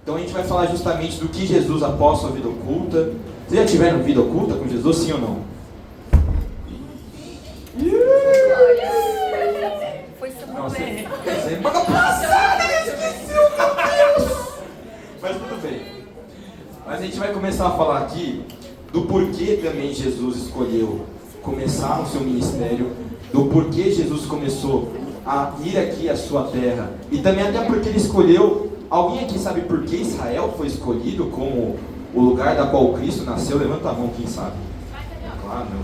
Então a gente vai falar justamente do que Jesus após sua vida oculta. Vocês já tiveram vida oculta com Jesus, sim ou não? Foi super. Semana passada ele esqueceu, meu Deus! Mas tudo bem. Mas a gente vai começar a falar aqui do porquê também Jesus escolheu começar o seu ministério, do porquê Jesus começou a ir aqui à sua terra, e também até porque ele escolheu. Alguém aqui sabe por que Israel foi escolhido como o lugar da qual Cristo nasceu? Levanta a mão, quem sabe? Claro, não.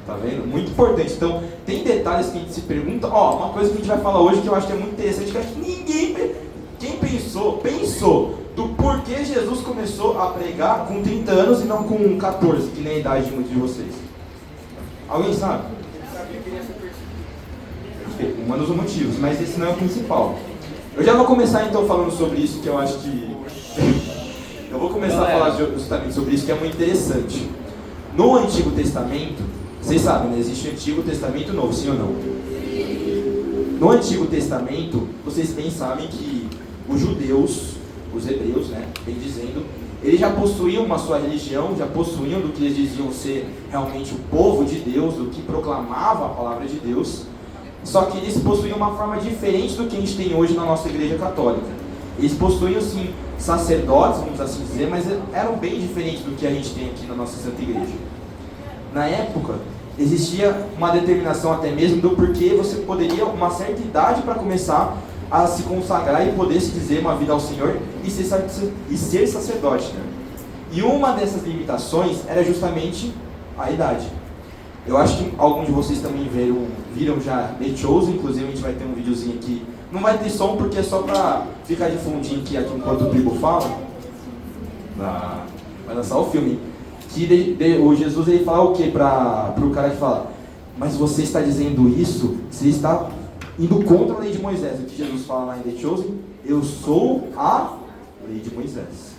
Tá vendo? Muito importante. Então, tem detalhes que a gente se pergunta. Uma coisa que a gente vai falar hoje que eu acho que é muito interessante, que eu acho que ninguém, quem pensou do porquê Jesus começou a pregar com 30 anos e não com 14, que nem a idade de muitos de vocês. Alguém sabe? Um dos motivos, mas esse não é o principal. Eu já vou começar então falando sobre isso, que eu acho que... eu vou começar a falar justamente sobre isso, que é muito interessante. No Antigo Testamento, vocês sabem, né? Existe o Antigo Testamento e o Novo, sim ou não? No Antigo Testamento, vocês bem sabem que os judeus, os hebreus, né, bem dizendo, eles já possuíam uma sua religião, já possuíam do que eles diziam ser realmente o povo de Deus, do que proclamava a palavra de Deus, só que eles possuíam uma forma diferente do que a gente tem hoje na nossa igreja católica. Eles possuíam, sim, sacerdotes, vamos assim dizer, mas eram bem diferentes do que a gente tem aqui na nossa Santa Igreja. Na época, existia uma determinação até mesmo do porquê você poderia, uma certa idade para começar a se consagrar e poder se dizer uma vida ao Senhor e ser sacerdote, né? E uma dessas limitações era justamente a idade. Eu acho que alguns de vocês também viram já The Chosen, inclusive a gente vai ter um videozinho aqui. Não vai ter som porque é só para ficar de fundinho aqui enquanto o Bibo fala. Vai lançar o filme. Que o Jesus ele fala o que para o cara que fala: mas você está dizendo isso, você está indo contra a lei de Moisés. O que Jesus fala lá em The Chosen: eu sou a lei de Moisés.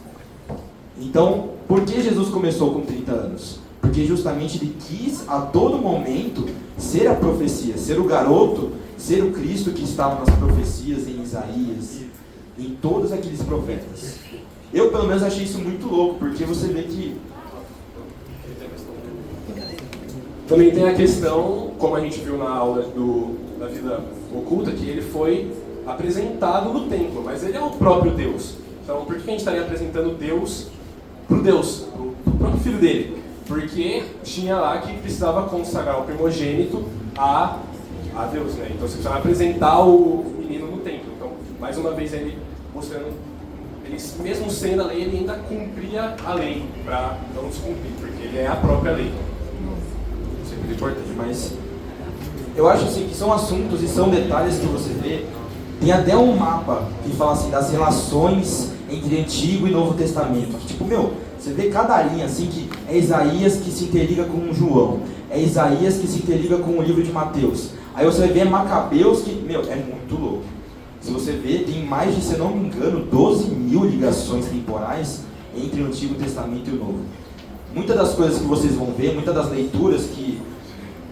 Então, por que Jesus começou com 30 anos? Porque justamente ele quis a todo momento ser a profecia, ser o garoto, ser o Cristo que estava nas profecias em Isaías, em todos aqueles profetas. Eu pelo menos achei isso muito louco, porque você vê que também tem a questão, como a gente viu na aula da vida oculta, que ele foi apresentado no templo, mas ele é o próprio Deus. Então, por que a gente estaria apresentando Deus para o Deus, para o próprio filho dele? Porque tinha lá que precisava consagrar o primogênito a Deus, né? Então você precisava apresentar o menino no templo. Então, mais uma vez ele mostrando, ele mesmo sendo a lei, ele ainda cumpria a lei para não descumprir, porque ele é a própria lei. Isso é muito importante, mas eu acho assim que são assuntos e são detalhes que você vê. Tem até um mapa que fala assim das relações entre Antigo e Novo Testamento. Tipo, você vê cada linha assim, que é Isaías que se interliga com João, é Isaías que se interliga com o livro de Mateus. Aí você vai ver Macabeus que, é muito louco. Se você vê, tem mais de, se eu não me engano, 12.000 ligações temporais entre o Antigo Testamento e o Novo. Muitas das coisas que vocês vão ver, muitas das leituras que,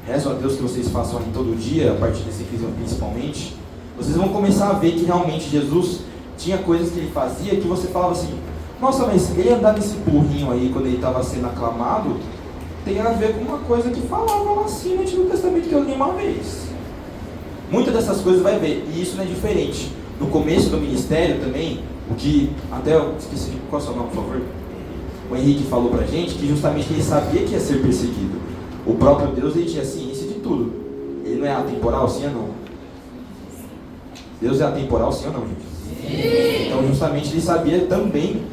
rezo a Deus que vocês façam ali todo dia, a partir desse crisma principalmente, vocês vão começar a ver que realmente Jesus tinha coisas que ele fazia que você falava assim: nossa, mas ele andar nesse burrinho aí quando ele estava sendo aclamado tem a ver com uma coisa que falava lá assim no Antigo Testamento que eu li uma vez. Muitas dessas coisas vai ver, e isso não é diferente. No começo do ministério também, o que, até eu esqueci de qual é o seu nome, por favor? O Henrique falou pra gente que justamente ele sabia que ia ser perseguido. O próprio Deus, ele tinha ciência de tudo. Ele não é atemporal, sim ou não? Deus é atemporal, sim ou não, gente? Sim. Então justamente ele sabia também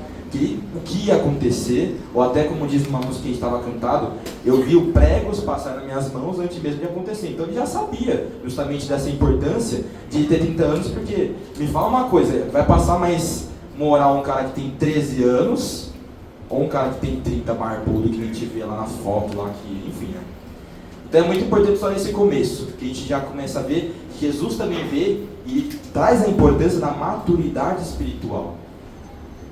o que ia acontecer, ou até como diz uma música que a gente estava cantado, eu vi o pregos passar nas minhas mãos antes mesmo de acontecer. Então ele já sabia justamente dessa importância de ter 30 anos, porque, me fala uma coisa, vai passar mais moral um cara que tem 13 anos, ou um cara que tem 30 barbudo, que a gente vê lá na foto, lá que, enfim, né? Então é muito importante só nesse começo, que a gente já começa a ver que Jesus também vê e traz a importância da maturidade espiritual.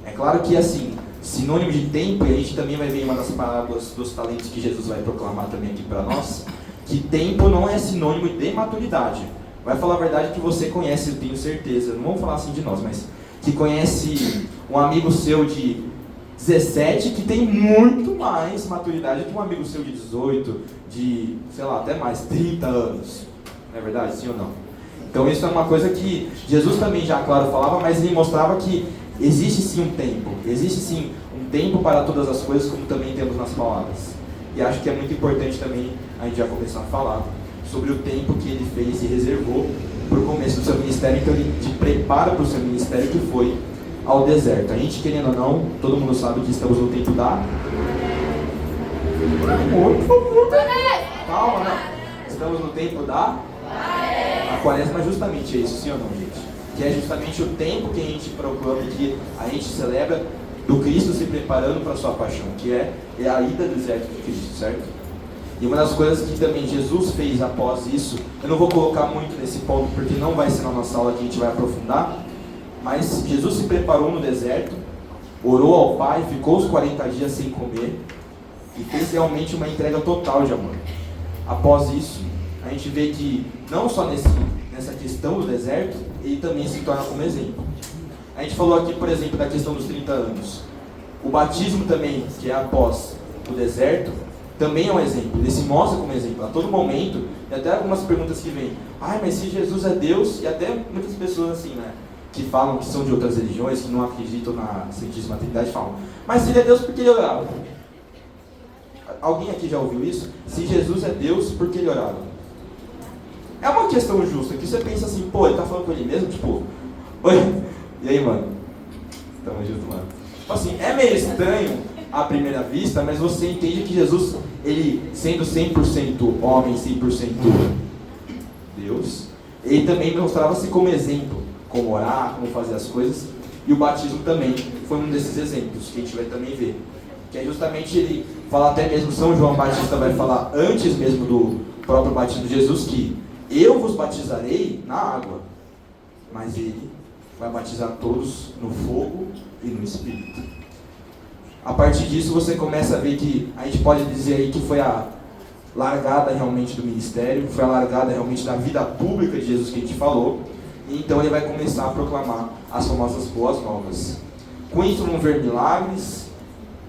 É claro que, assim, sinônimo de tempo, e a gente também vai ver uma das parábolas dos talentos que Jesus vai proclamar também aqui para nós, que tempo não é sinônimo de maturidade. Vai falar a verdade que você conhece, eu tenho certeza. Não vamos falar assim de nós, mas que conhece um amigo seu de 17 que tem muito mais maturidade que um amigo seu de 18, de, sei lá, até mais, 30 anos. Não é verdade? Sim ou não? Então isso é uma coisa que Jesus também já, claro, falava, mas ele mostrava que existe sim um tempo. Existe sim um tempo para todas as coisas, como também temos nas palavras. E acho que é muito importante também a gente já começar a falar sobre o tempo que ele fez e reservou para o começo do seu ministério. Então ele te prepara para o seu ministério, que foi ao deserto. A gente, querendo ou não, todo mundo sabe que estamos no tempo da... Por favor. Calma, né? Estamos no tempo da... A quaresma é justamente isso, sim ou não, gente? Que é justamente o tempo que a gente proclama, que a gente celebra do Cristo se preparando para a sua paixão, que é a ida do deserto de Cristo, certo? E uma das coisas que também Jesus fez após isso, eu não vou colocar muito nesse ponto, porque não vai ser na nossa aula que a gente vai aprofundar, mas Jesus se preparou no deserto, orou ao Pai, ficou os 40 dias sem comer, e fez realmente uma entrega total de amor. Após isso, a gente vê que, não só nessa questão do deserto, ele também se torna como exemplo. A gente falou aqui, por exemplo, da questão dos 30 anos. O batismo também, que é após o deserto, também é um exemplo. Ele se mostra como exemplo a todo momento, e até algumas perguntas que vêm. Mas se Jesus é Deus, e até muitas pessoas assim, né, que falam que são de outras religiões, que não acreditam na Santíssima Trindade, falam, mas se ele é Deus, por que ele orava? Alguém aqui já ouviu isso? Se Jesus é Deus, por que ele orava? É uma questão justa, que você pensa assim, pô, ele tá falando com ele mesmo? Tipo, oi, e aí, mano? Tamo junto, mano. Tipo assim, é meio estranho à primeira vista, mas você entende que Jesus, ele sendo 100% homem, 100% Deus, ele também mostrava-se como exemplo, como orar, como fazer as coisas, e o batismo também foi um desses exemplos que a gente vai também ver. Que é justamente ele fala, até mesmo São João Batista vai falar antes mesmo do próprio batismo de Jesus, que eu vos batizarei na água, mas ele vai batizar todos no fogo e no Espírito. A partir disso você começa a ver que a gente pode dizer aí que foi a largada realmente do ministério, foi a largada realmente da vida pública de Jesus que a gente falou, e então ele vai começar a proclamar as famosas boas novas. Com isso vão vir milagres,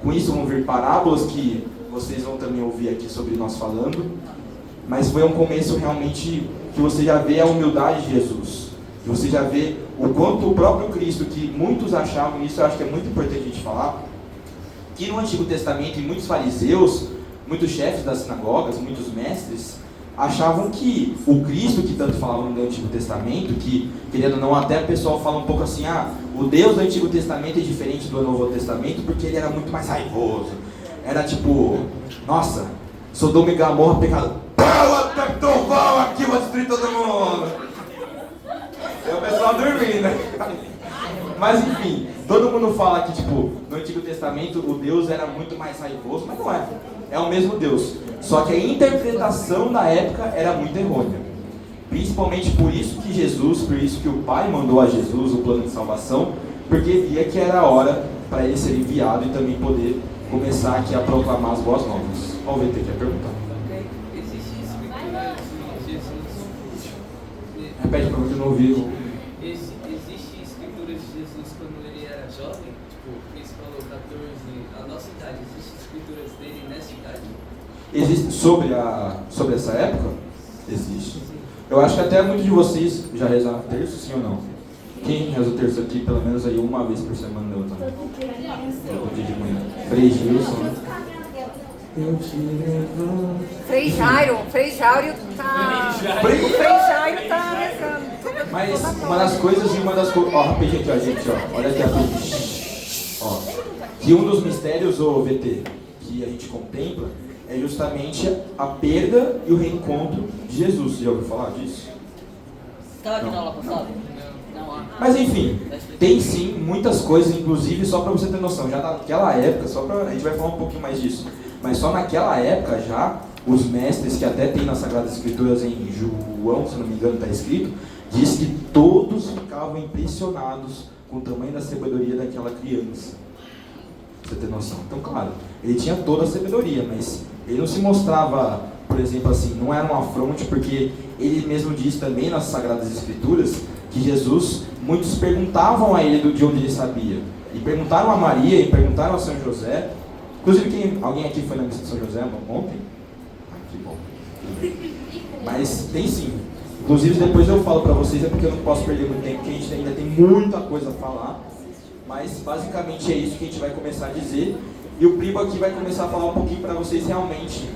com isso vão vir parábolas que vocês vão também ouvir aqui sobre nós falando, mas foi um começo realmente que você já vê a humildade de Jesus, que você já vê o quanto o próprio Cristo, que muitos achavam, isso eu acho que é muito importante a gente falar, que no Antigo Testamento, e muitos fariseus, muitos chefes das sinagogas, muitos mestres, achavam que o Cristo que tanto falavam no Antigo Testamento, que, querendo ou não, até o pessoal fala um pouco assim, o Deus do Antigo Testamento é diferente do Novo Testamento, porque ele era muito mais raivoso. Era tipo, nossa, Sodoma e Gomorra pecado, pau aqui, vou destruir todo mundo. É o pessoal dormindo, né? Mas enfim, todo mundo fala que tipo, no Antigo Testamento o Deus era muito mais raivoso, mas não é. É o mesmo Deus. Só que a interpretação da época era muito errônea. Principalmente por isso que Jesus, por isso que o Pai mandou a Jesus o plano de salvação, porque via que era a hora para ele ser enviado e também poder começar aqui a proclamar as boas novas. Olha o VT quer perguntar. Existe escritura de Jesus. Repete para você não ouvir. Existe escritura de Jesus quando ele era jovem? Tipo, Cris falou 14, a nossa idade. Existe escrituras dele nessa idade? Existe sobre essa época? Existe. Eu acho que até muitos de vocês já rezaram o terço, sim ou não? Quem reza o terço aqui pelo menos aí uma vez por semana eu também? Todo dia de manhã. Frei Gilson, né? Eu te levo. Frei Jairo tá... Frei Jairo tá rezando. Mas uma das coisas e uma das coisas... Ó, rapidinho aqui, ó, gente, ó. Olha aqui rapidinho. Ó. Que um dos mistérios, ô VT, que a gente contempla é justamente a perda e o reencontro de Jesus. Você já ouviu falar disso? Estava aqui na aula passada? Mas enfim, tem sim muitas coisas, inclusive só para você ter noção, já naquela época, a gente vai falar um pouquinho mais disso, mas só naquela época já, os mestres que até tem nas Sagradas Escrituras em João, se não me engano está escrito, diz que todos ficavam impressionados com o tamanho da sabedoria daquela criança. Pra você ter noção. Então claro, ele tinha toda a sabedoria, mas ele não se mostrava, por exemplo assim, não era um afronte porque ele mesmo diz também nas Sagradas Escrituras que Jesus, muitos perguntavam a ele de onde ele sabia. E perguntaram a Maria, e perguntaram a São José. Inclusive, alguém aqui foi na missa de São José ontem? Que bom. Mas tem sim. Inclusive, depois eu falo para vocês, é porque eu não posso perder muito tempo, porque a gente ainda tem muita coisa a falar. Mas, basicamente, é isso que a gente vai começar a dizer. E o Pribo aqui vai começar a falar um pouquinho para vocês realmente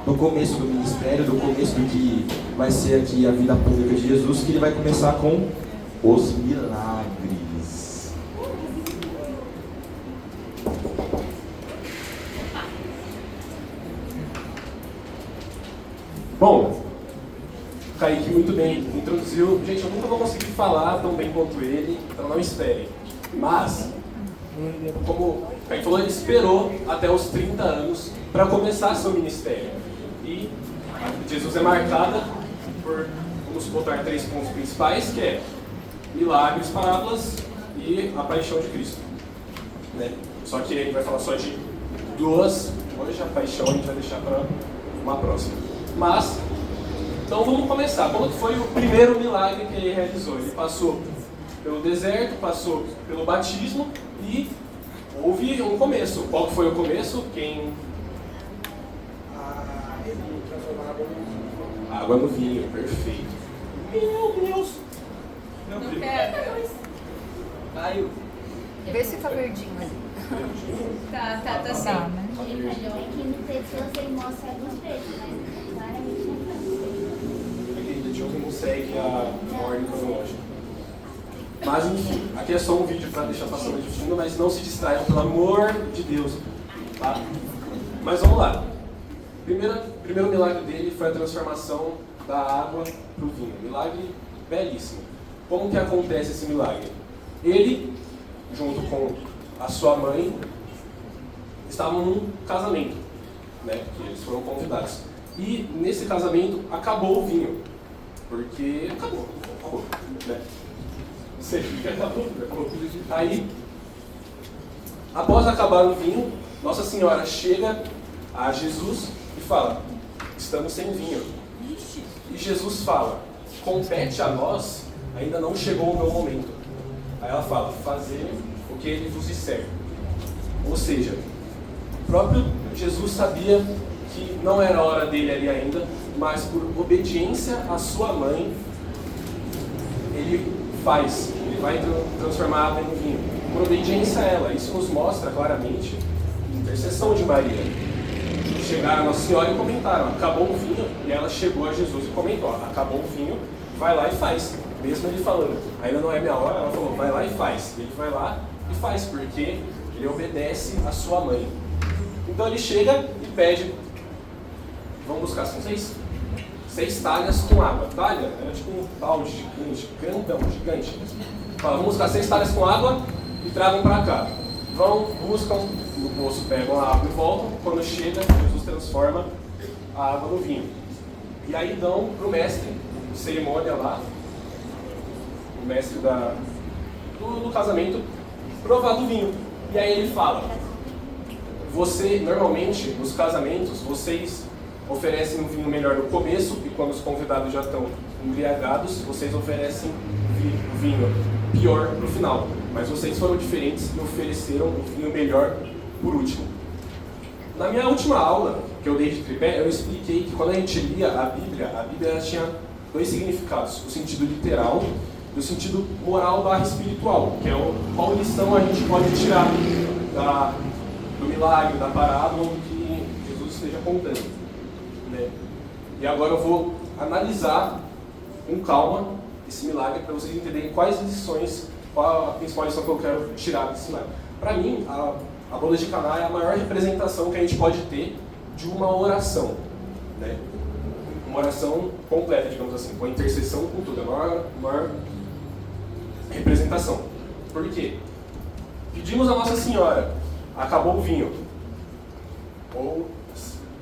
do começo do ministério, do começo do que vai ser aqui a vida pública de Jesus, que ele vai começar com os milagres. Bom, Kaique muito bem introduziu. Gente, eu nunca vou conseguir falar tão bem quanto ele, então não esperem. Mas, como o Kaique falou, ele esperou até os 30 anos para começar seu ministério. E Jesus é marcada por, vamos botar 3 pontos principais, que é milagres, parábolas e a paixão de Cristo. Né? Só que ele vai falar só de 2, hoje a paixão a gente vai deixar para uma próxima. Mas, então vamos começar. Qual foi o primeiro milagre que ele realizou? Ele passou pelo deserto, passou pelo batismo e houve um começo. Qual foi o começo? Ele transformava água no vinho, perfeito. Meu Deus! Não quero. Caiu. Vê se tá verdinho ali. Tá sim. Tá, né? Ele falou que no texto ele mostra alguns trechos, mas claramente não tá. Aquele Deus não segue a ordem cronológica. Mas enfim, aqui é só um vídeo para deixar passando de fundo, mas não se distraiam, pelo amor de Deus. Tá? Mas vamos lá. Primeiro milagre dele foi a transformação da água para o vinho. Milagre belíssimo. Como que acontece esse milagre? Ele, junto com a sua mãe, estavam num casamento, né? Que eles foram convidados. E nesse casamento acabou o vinho. Porque acabou, né? Acabou. Aí, após acabar o vinho, Nossa Senhora chega a Jesus e fala: estamos sem vinho. E Jesus fala: compete a nós, ainda não chegou o meu momento. Aí ela fala: fazer o que ele vos disser. Ou seja, o próprio Jesus sabia que não era a hora dele ali ainda, mas por obediência à sua mãe, ele vai transformar a água em vinho. Por obediência a ela. Isso nos mostra claramente a intercessão de Maria. Chegaram a Nossa Senhora e comentaram: acabou o vinho. E ela chegou a Jesus e comentou: acabou o vinho, vai lá e faz. Mesmo ele falando: ainda não é minha hora, ela falou: vai lá e faz. Ele vai lá e faz, porque ele obedece a sua mãe. Então ele chega e pede: vamos buscar, são 6 talhas com água. Talha era tipo um balde gigante, grandão, gigante. Fala: vamos buscar 6 talhas com água e tragam para cá. Vão, buscam, no poço pegam a água e voltam. Quando chega, Jesus transforma a água no vinho. E aí dão para o mestre de cerimônia lá, o mestre do casamento, provar do vinho. E aí ele fala: normalmente, nos casamentos, vocês oferecem um vinho melhor no começo, e quando os convidados já estão embriagados, vocês oferecem vinho pior no final. Mas vocês foram diferentes e ofereceram o vinho melhor por último. Na minha última aula, que eu dei de tripé, eu expliquei que quando a gente lia a Bíblia tinha 2 significados: o sentido literal e o sentido moral / espiritual, que é qual lição a gente pode tirar do milagre, da parábola, do que Jesus esteja contando. Né? E agora eu vou analisar com calma esse milagre para vocês entenderem quais lições, qual a principal lição que eu quero tirar desse milagre. Para mim, a boda de Caná é a maior representação que a gente pode ter de uma oração, né? Uma oração completa, digamos assim, com a intercessão, com tudo, a maior representação. Por quê? Pedimos a Nossa Senhora: acabou o vinho. Ou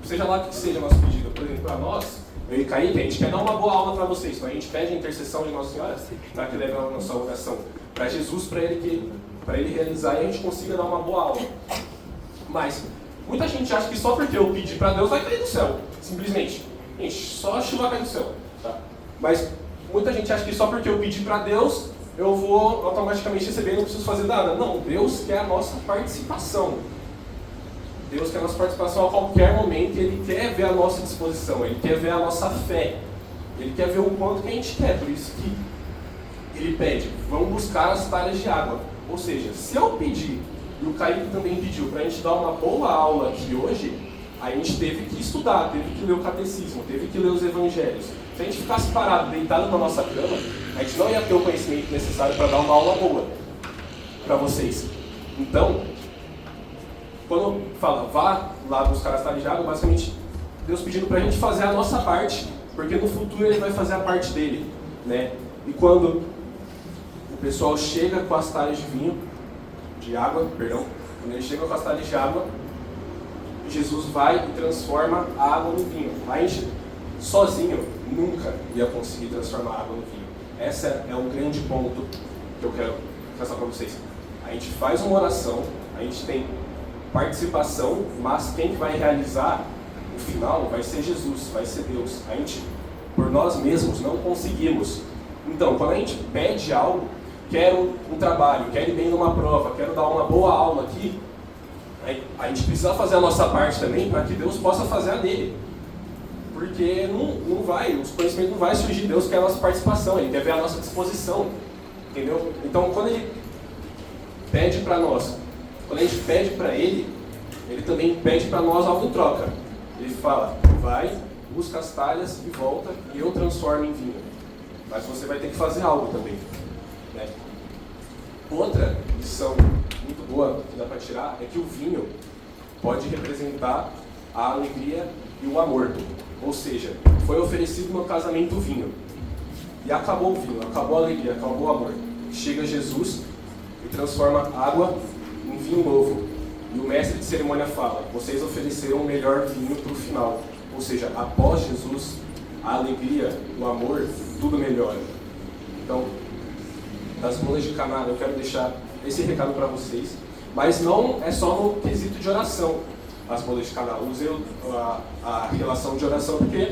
seja lá o que seja o nosso pedido. Por exemplo, para nós, eu e Kaique, a gente quer dar uma boa aula para vocês. Então a gente pede a intercessão de Nossa Senhora para que leve a nossa oração para Jesus, para ele realizar, e a gente consiga dar uma boa aula. Mas muita gente acha que só porque eu pedir para Deus vai cair do céu. Simplesmente. Gente, só a chuva cai do céu. Tá? Mas muita gente acha que só porque eu pedi para Deus, eu vou automaticamente receber e não preciso fazer nada. Não, Deus quer a nossa participação. Deus quer a nossa participação a qualquer momento, Ele quer ver a nossa disposição, Ele quer ver a nossa fé, Ele quer ver o quanto que a gente quer. Por isso que Ele pede, vão buscar as talhas de água. Ou seja, se eu pedir, e o Kaique também pediu, para a gente dar uma boa aula aqui hoje, a gente teve que estudar, teve que ler o catecismo, teve que ler os evangelhos. Se a gente ficasse parado, deitado na nossa cama, a gente não ia ter o conhecimento necessário para dar uma aula boa para vocês. Então, quando fala, vá lá buscar as talhas de água, basicamente, Deus pedindo para a gente fazer a nossa parte, porque no futuro Ele vai fazer a parte dele, né? E quando o pessoal chega com as talhas de água, quando ele chega com as talhas de água, Jesus vai e transforma a água no vinho. A gente, sozinho, nunca ia conseguir transformar a água no vinho. Esse é um grande ponto que eu quero passar para vocês. A gente faz uma oração, a gente tem participação, mas quem vai realizar o final vai ser Jesus, vai ser Deus. A gente, por nós mesmos, não conseguimos. Então, quando a gente pede algo, quero um trabalho, quero ir bem numa prova, quero dar uma boa aula aqui, a gente precisa fazer a nossa parte também para que Deus possa fazer a dele. Porque não vai, os conhecimentos não vai surgir. Deus quer a nossa participação, Ele quer ver a nossa disposição. Entendeu? Então, quando Ele pede para nós, quando a gente pede para Ele, Ele também pede para nós algo em troca. Ele fala, vai, busca as talhas e volta, e eu transformo em vinho. Mas você vai ter que fazer algo também. Né? Outra lição muito boa que dá para tirar é que o vinho pode representar a alegria e o amor. Ou seja, foi oferecido no casamento o vinho. E acabou o vinho, acabou a alegria, acabou o amor. Chega Jesus e transforma água em vinho novo. E o mestre de cerimônia fala, vocês ofereceram o melhor vinho para o final. Ou seja, após Jesus, a alegria, o amor, tudo melhora. Então, das bodas de Caná, eu quero deixar esse recado para vocês. Mas não é só no quesito de oração, as bodas de Caná. Usei a relação de oração porque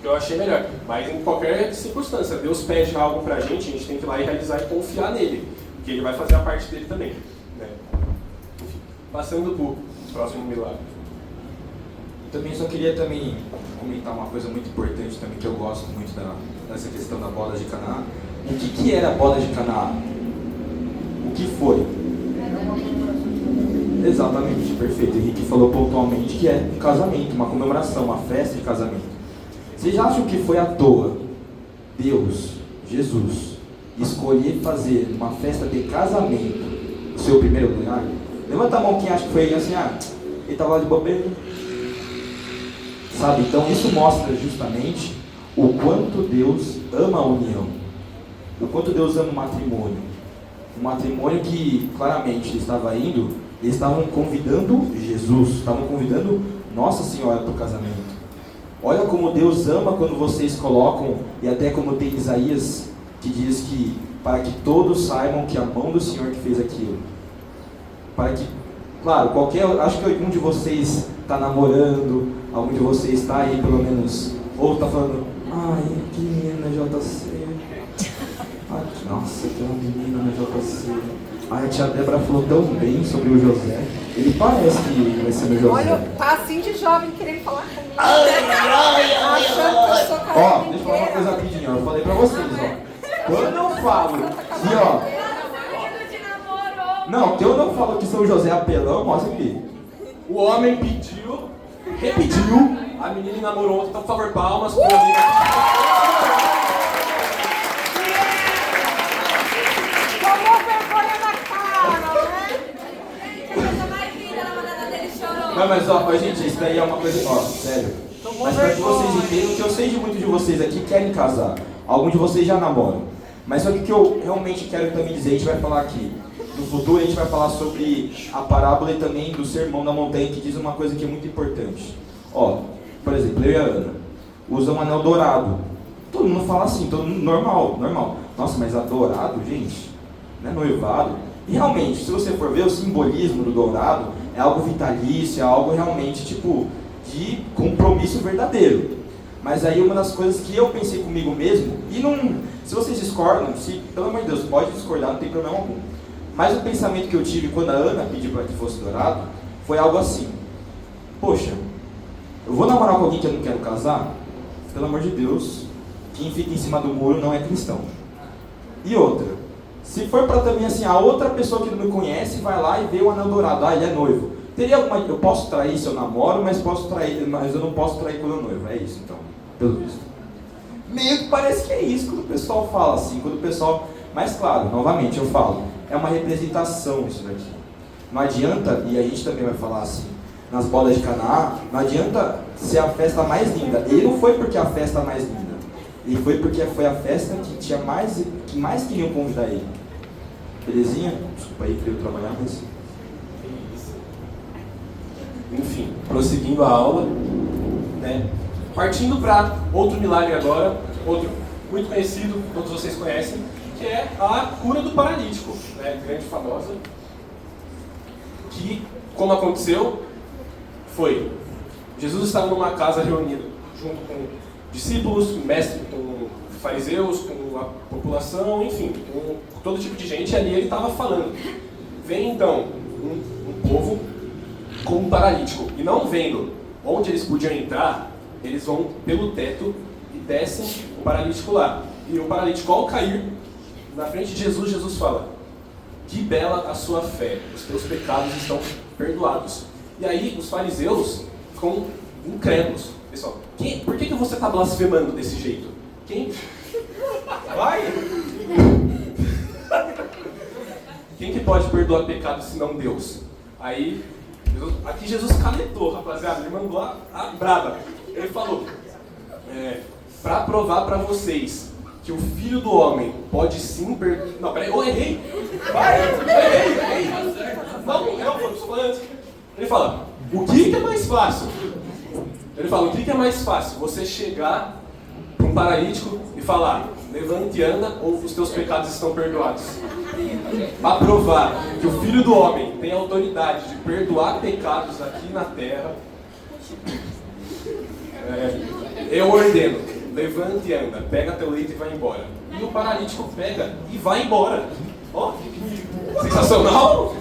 eu achei melhor. Mas em qualquer circunstância, Deus pede algo para a gente tem que ir lá e realizar e confiar nele. Porque Ele vai fazer a parte dele também. Né? Enfim, passando para o próximo milagre. Também só queria comentar uma coisa muito importante também, que eu gosto muito dessa questão da boda de Caná. O que era a boda de Caná? O que foi? Exatamente, perfeito. O Henrique falou pontualmente que é um casamento, uma comemoração, uma festa de casamento. Vocês acham que foi à toa Deus, Jesus, escolher fazer uma festa de casamento o seu primeiro lugar? Levanta a mão quem acha que foi assim, ele estava lá de bobeira. Sabe, então isso mostra justamente o quanto Deus ama a união, o quanto Deus ama o matrimônio. Um matrimônio que claramente eles estavam convidando Jesus, estavam convidando Nossa Senhora para o casamento. Olha como Deus ama quando vocês colocam, e até como tem Isaías, que diz que para que todos saibam que a mão do Senhor que fez aquilo. Para que, claro, acho que algum de vocês está namorando, algum de vocês está aí pelo menos, ou está falando, ai, que menina JC. Ai, nossa, que uma menina na JC. Ai, a tia Débora falou tão bem sobre o José. Ele parece que vai ser meu José. Olha, tá assim de jovem querendo falar comigo. Achando que eu sou cara. Ó, deixa eu falar uma coisa rapidinho, eu falei pra vocês, ó. Quando eu falo que, ó. Não, que eu não falo que São José é apelão, mostra aqui. O homem repetiu, a menina namorou, então por favor, palmas para o amigo. Tomou vergonha na cara, né? Não, mas ó, gente, isso daí é uma coisa, ó, sério. Mas para que vocês entendam que eu sei de muitos de vocês aqui querem casar. Alguns de vocês já namoram. Mas só que o que eu realmente quero também dizer, a gente vai falar aqui. No futuro a gente vai falar sobre a parábola e também do sermão da montanha, que diz uma coisa que é muito importante. Ó, por exemplo, eu e a Ana usam um anel dourado. Todo mundo fala assim, todo mundo normal. Nossa, mas a dourado, gente, não é noivado. E realmente, se você for ver o simbolismo do dourado, é algo vitalício, é algo realmente tipo de compromisso verdadeiro. Mas aí uma das coisas que eu pensei comigo mesmo, e não, se vocês discordam, pelo amor de Deus, pode discordar, não tem problema algum. Mas o pensamento que eu tive quando a Ana pediu para que fosse dourado, foi algo assim: poxa, eu vou namorar com alguém que eu não quero casar? Pelo amor de Deus, quem fica em cima do muro não é cristão. E outra, se for para também assim, a outra pessoa que não me conhece vai lá e vê o anel dourado, ele é noivo. Teria alguma, eu posso trair se eu namoro, mas eu não posso trair quando eu noivo, é isso então, pelo visto. Meio que parece que é isso quando o pessoal fala assim, quando o pessoal, mas claro, novamente eu falo, é uma representação isso daqui. Não adianta, e a gente também vai falar assim, nas bodas de Canaã, não adianta ser a festa mais linda. Ele não foi porque é a festa mais linda, ele foi porque foi a festa que mais queriam convidar ele. Belezinha? Desculpa aí, queria trabalhar, mas... Enfim, prosseguindo a aula, né? Partindo para outro milagre agora, outro muito conhecido, todos vocês conhecem, que é a cura do paralítico, né? Grande, famosa, que, como aconteceu, foi, Jesus estava numa casa reunido, junto com discípulos, mestres, com fariseus, com a população, enfim, com todo tipo de gente, e ali ele estava falando. Vem então um povo com um paralítico, e não vendo onde eles podiam entrar, eles vão pelo teto e descem o paralítico lá. E o paralítico, ao cair na frente de Jesus, Jesus fala: que bela a sua fé, os teus pecados estão perdoados. E aí os fariseus ficam incrédulos. Pessoal, por que você está blasfemando desse jeito? Quem? Vai! Quem que pode perdoar pecados senão Deus? Aí, aqui Jesus canetou, rapaziada, ele mandou a braba. Ele falou, para provar para vocês que o Filho do Homem pode sim perdoar... Não, peraí, eu errei! Vai! Errei! Não, eu estou falando antes. Ele fala, o que é mais fácil? Ele fala, o que é mais fácil? Você chegar para um paralítico e falar, levante e anda, ou os teus pecados estão perdoados? Para provar que o Filho do Homem tem autoridade de perdoar pecados aqui na terra, eu ordeno, levante e anda, pega teu leito e vai embora. E o paralítico pega e vai embora. Ó, sensacional!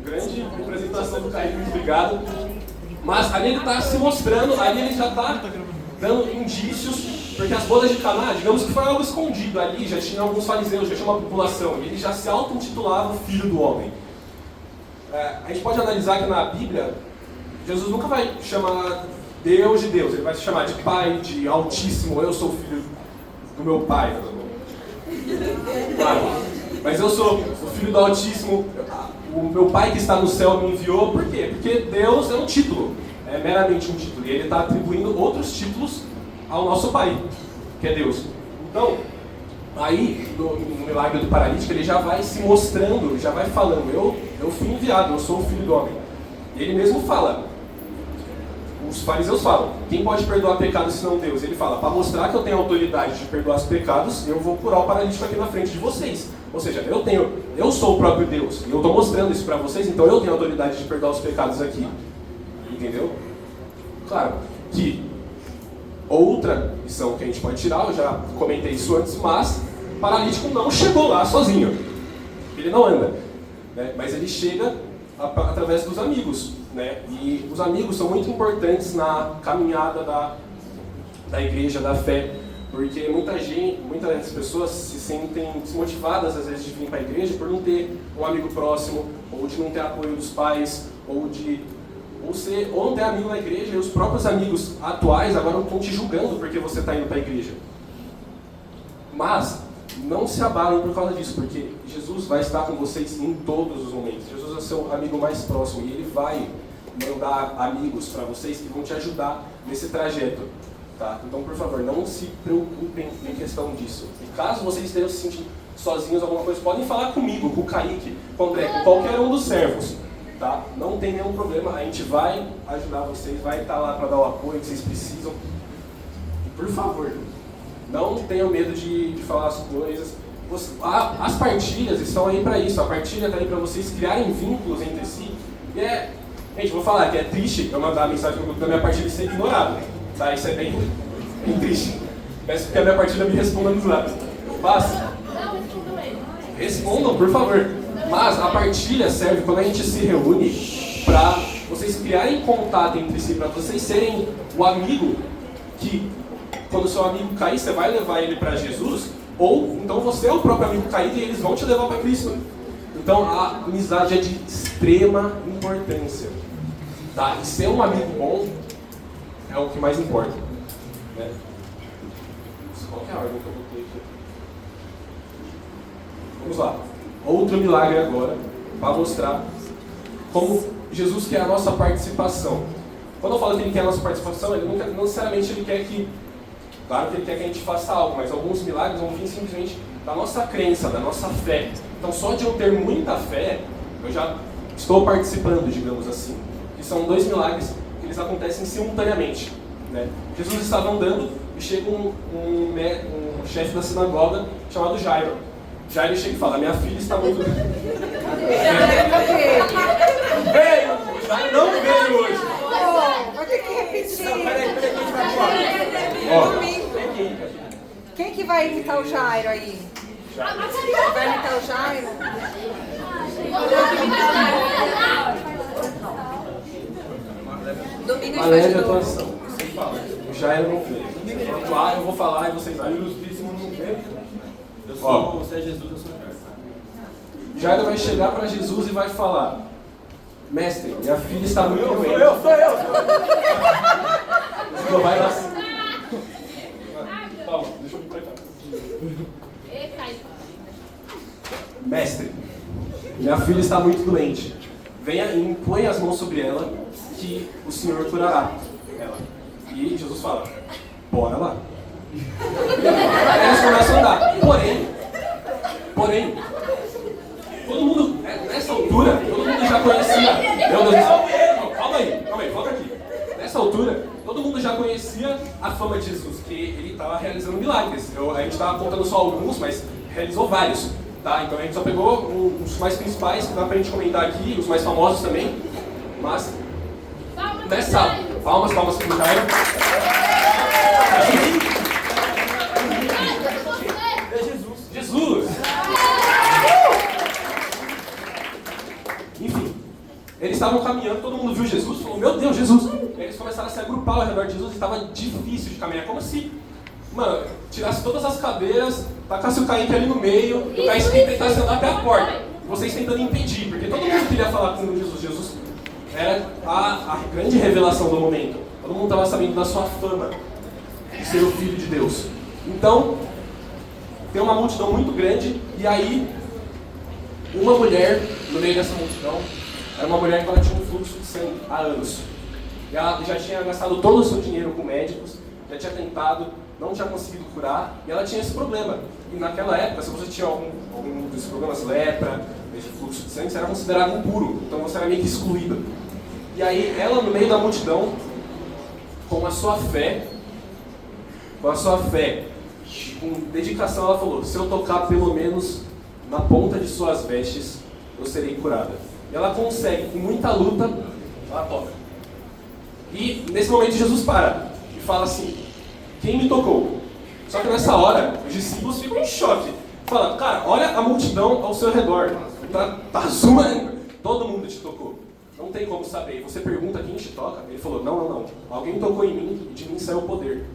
Grande representação do Caio, muito obrigado. Mas ali ele está se mostrando, ali ele já está dando indícios, porque as bodas de Caná, digamos que foi algo escondido, ali já tinha alguns fariseus, já tinha uma população, e ele já se auto-intitulava Filho do Homem. A gente pode analisar que na Bíblia, Jesus nunca vai chamar Deus de Deus, ele vai se chamar de Pai, de Altíssimo, eu sou filho do meu Pai. Claro, mas eu sou o Filho do Altíssimo, o meu Pai que está no céu me enviou, por quê? Porque Deus é um título, é meramente um título, e ele está atribuindo outros títulos ao nosso Pai, que é Deus. Então, aí, no milagre do paralítico, ele já vai se mostrando, já vai falando, eu fui enviado, eu sou o Filho do Homem. E ele mesmo fala, os fariseus falam, quem pode perdoar pecados senão Deus? Ele fala, para mostrar que eu tenho autoridade de perdoar os pecados, eu vou curar o paralítico aqui na frente de vocês. Ou seja, eu sou o próprio Deus, e eu estou mostrando isso para vocês, então eu tenho autoridade de perdoar os pecados aqui. Entendeu? Claro que outra lição que a gente pode tirar, eu já comentei isso antes, mas o paralítico não chegou lá sozinho. Ele não anda, né? Mas ele chega através dos amigos, né? E os amigos são muito importantes na caminhada da igreja, da fé, porque muitas pessoas se sentem desmotivadas às vezes de vir para a igreja por não ter um amigo próximo, ou de não ter apoio dos pais, ou não ter amigo na igreja, e os próprios amigos atuais agora estão te julgando porque você está indo para a igreja. Mas não se abalem por causa disso, porque Jesus vai estar com vocês em todos os momentos. Jesus é seu amigo mais próximo e ele vai mandar amigos para vocês que vão te ajudar nesse trajeto. Tá? Então, por favor, não se preocupem em questão disso. E caso vocês estejam se sentindo sozinhos, alguma coisa, podem falar comigo, com o Kaique, com o André, com qualquer um dos servos. Tá? Não tem nenhum problema, a gente vai ajudar vocês, vai estar lá para dar o apoio que vocês precisam. E por favor, não tenham medo de falar as coisas. As partilhas estão aí para isso, a partilha está aí para vocês criarem vínculos entre si. E gente, vou falar que é triste eu mandar a mensagem no grupo da minha partilha e ser ignorado. Tá, isso é bem triste. Peço que a minha partilha me responda nos lábios. Mas, respondam, por favor. Mas a partilha serve quando a gente se reúne para vocês criarem contato entre si, para vocês serem o amigo que, quando o seu amigo cair, você vai levar ele para Jesus, ou então você é o próprio amigo caído e eles vão te levar para Cristo. Então a amizade é de extrema importância. Tá? E ser um amigo bom é o que mais importa. Né? Qual que é a ordem que eu botei aqui? Vamos lá. Outro milagre agora, para mostrar como Jesus quer a nossa participação. Quando eu falo que ele quer a nossa participação, ele não necessariamente ele quer que... Claro que ele quer que a gente faça algo, mas alguns milagres vão vir simplesmente da nossa crença, da nossa fé. Então só de eu ter muita fé, eu já estou participando, digamos assim. Que são 2 milagres que eles acontecem simultaneamente. Né? Jesus estava andando e chega um chefe da sinagoga chamado Jairo. Jairo chega e fala, minha filha está muito... Veio! O Jairo não veio hoje. Vai ter que repetir. Peraí, que a gente vai falar. Domingo. Quem que vai imitar o Jairo aí? Vai imitar o Jairo? Domingo Uma a gente leve faz de novo. atuação. Você fala. O Jairo não veio. Eu vou falar e vocês vai. Ó, Você é Jesus, eu sou Jairo. Jairo vai chegar para Jesus e vai falar, mestre, minha filha está muito doente. Sou eu. Você não vai nascer. Calma, deixa eu me preparar. Mestre, minha filha está muito doente. Venha e impõe as mãos sobre ela, que o Senhor curará ela. E Jesus fala, bora lá. Aí eles começam a andar. Porém, todo mundo, nessa altura, todo mundo já conhecia. Meu Deus do céu. Calma aí, foca aqui. Nessa altura, todo mundo já conhecia a fama de Jesus, que ele estava realizando milagres. A gente estava contando só alguns, mas realizou vários. Tá? Então a gente só pegou os mais principais, que dá pra gente comentar aqui, os mais famosos também. Mas, nessa... Palmas pro Jairo. Jesus! Enfim, eles estavam caminhando, todo mundo viu Jesus, falou, meu Deus, Jesus! Eles começaram a se agrupar ao redor de Jesus e estava difícil de caminhar, como se, mano, tirasse todas as cadeiras, tacasse o Kaique ali no meio, e o Kaique tentasse andar até a porta, e vocês tentando impedir, porque todo mundo queria falar com Jesus. Jesus era a grande revelação do momento, todo mundo estava sabendo da sua fama de ser o Filho de Deus. Então, tem uma multidão muito grande, e aí, uma mulher, no meio dessa multidão, era uma mulher que ela tinha um fluxo de sangue há anos. E ela já tinha gastado todo o seu dinheiro com médicos, já tinha tentado, não tinha conseguido curar, e ela tinha esse problema. E naquela época, se você tinha algum desses problemas, lepra, esse fluxo de sangue, você era considerado impuro, então você era meio que excluído. E aí, ela no meio da multidão, com a sua fé, com dedicação, ela falou, se eu tocar pelo menos na ponta de suas vestes, eu serei curada. E ela consegue, com muita luta, ela toca. E nesse momento Jesus para e fala assim, quem me tocou? Só que nessa hora, os discípulos ficam em choque. Fala, cara, olha a multidão ao seu redor. Tá zoando. Todo mundo te tocou. Não tem como saber. Você pergunta quem te toca? Ele falou, não. Alguém tocou em mim e de mim saiu o poder.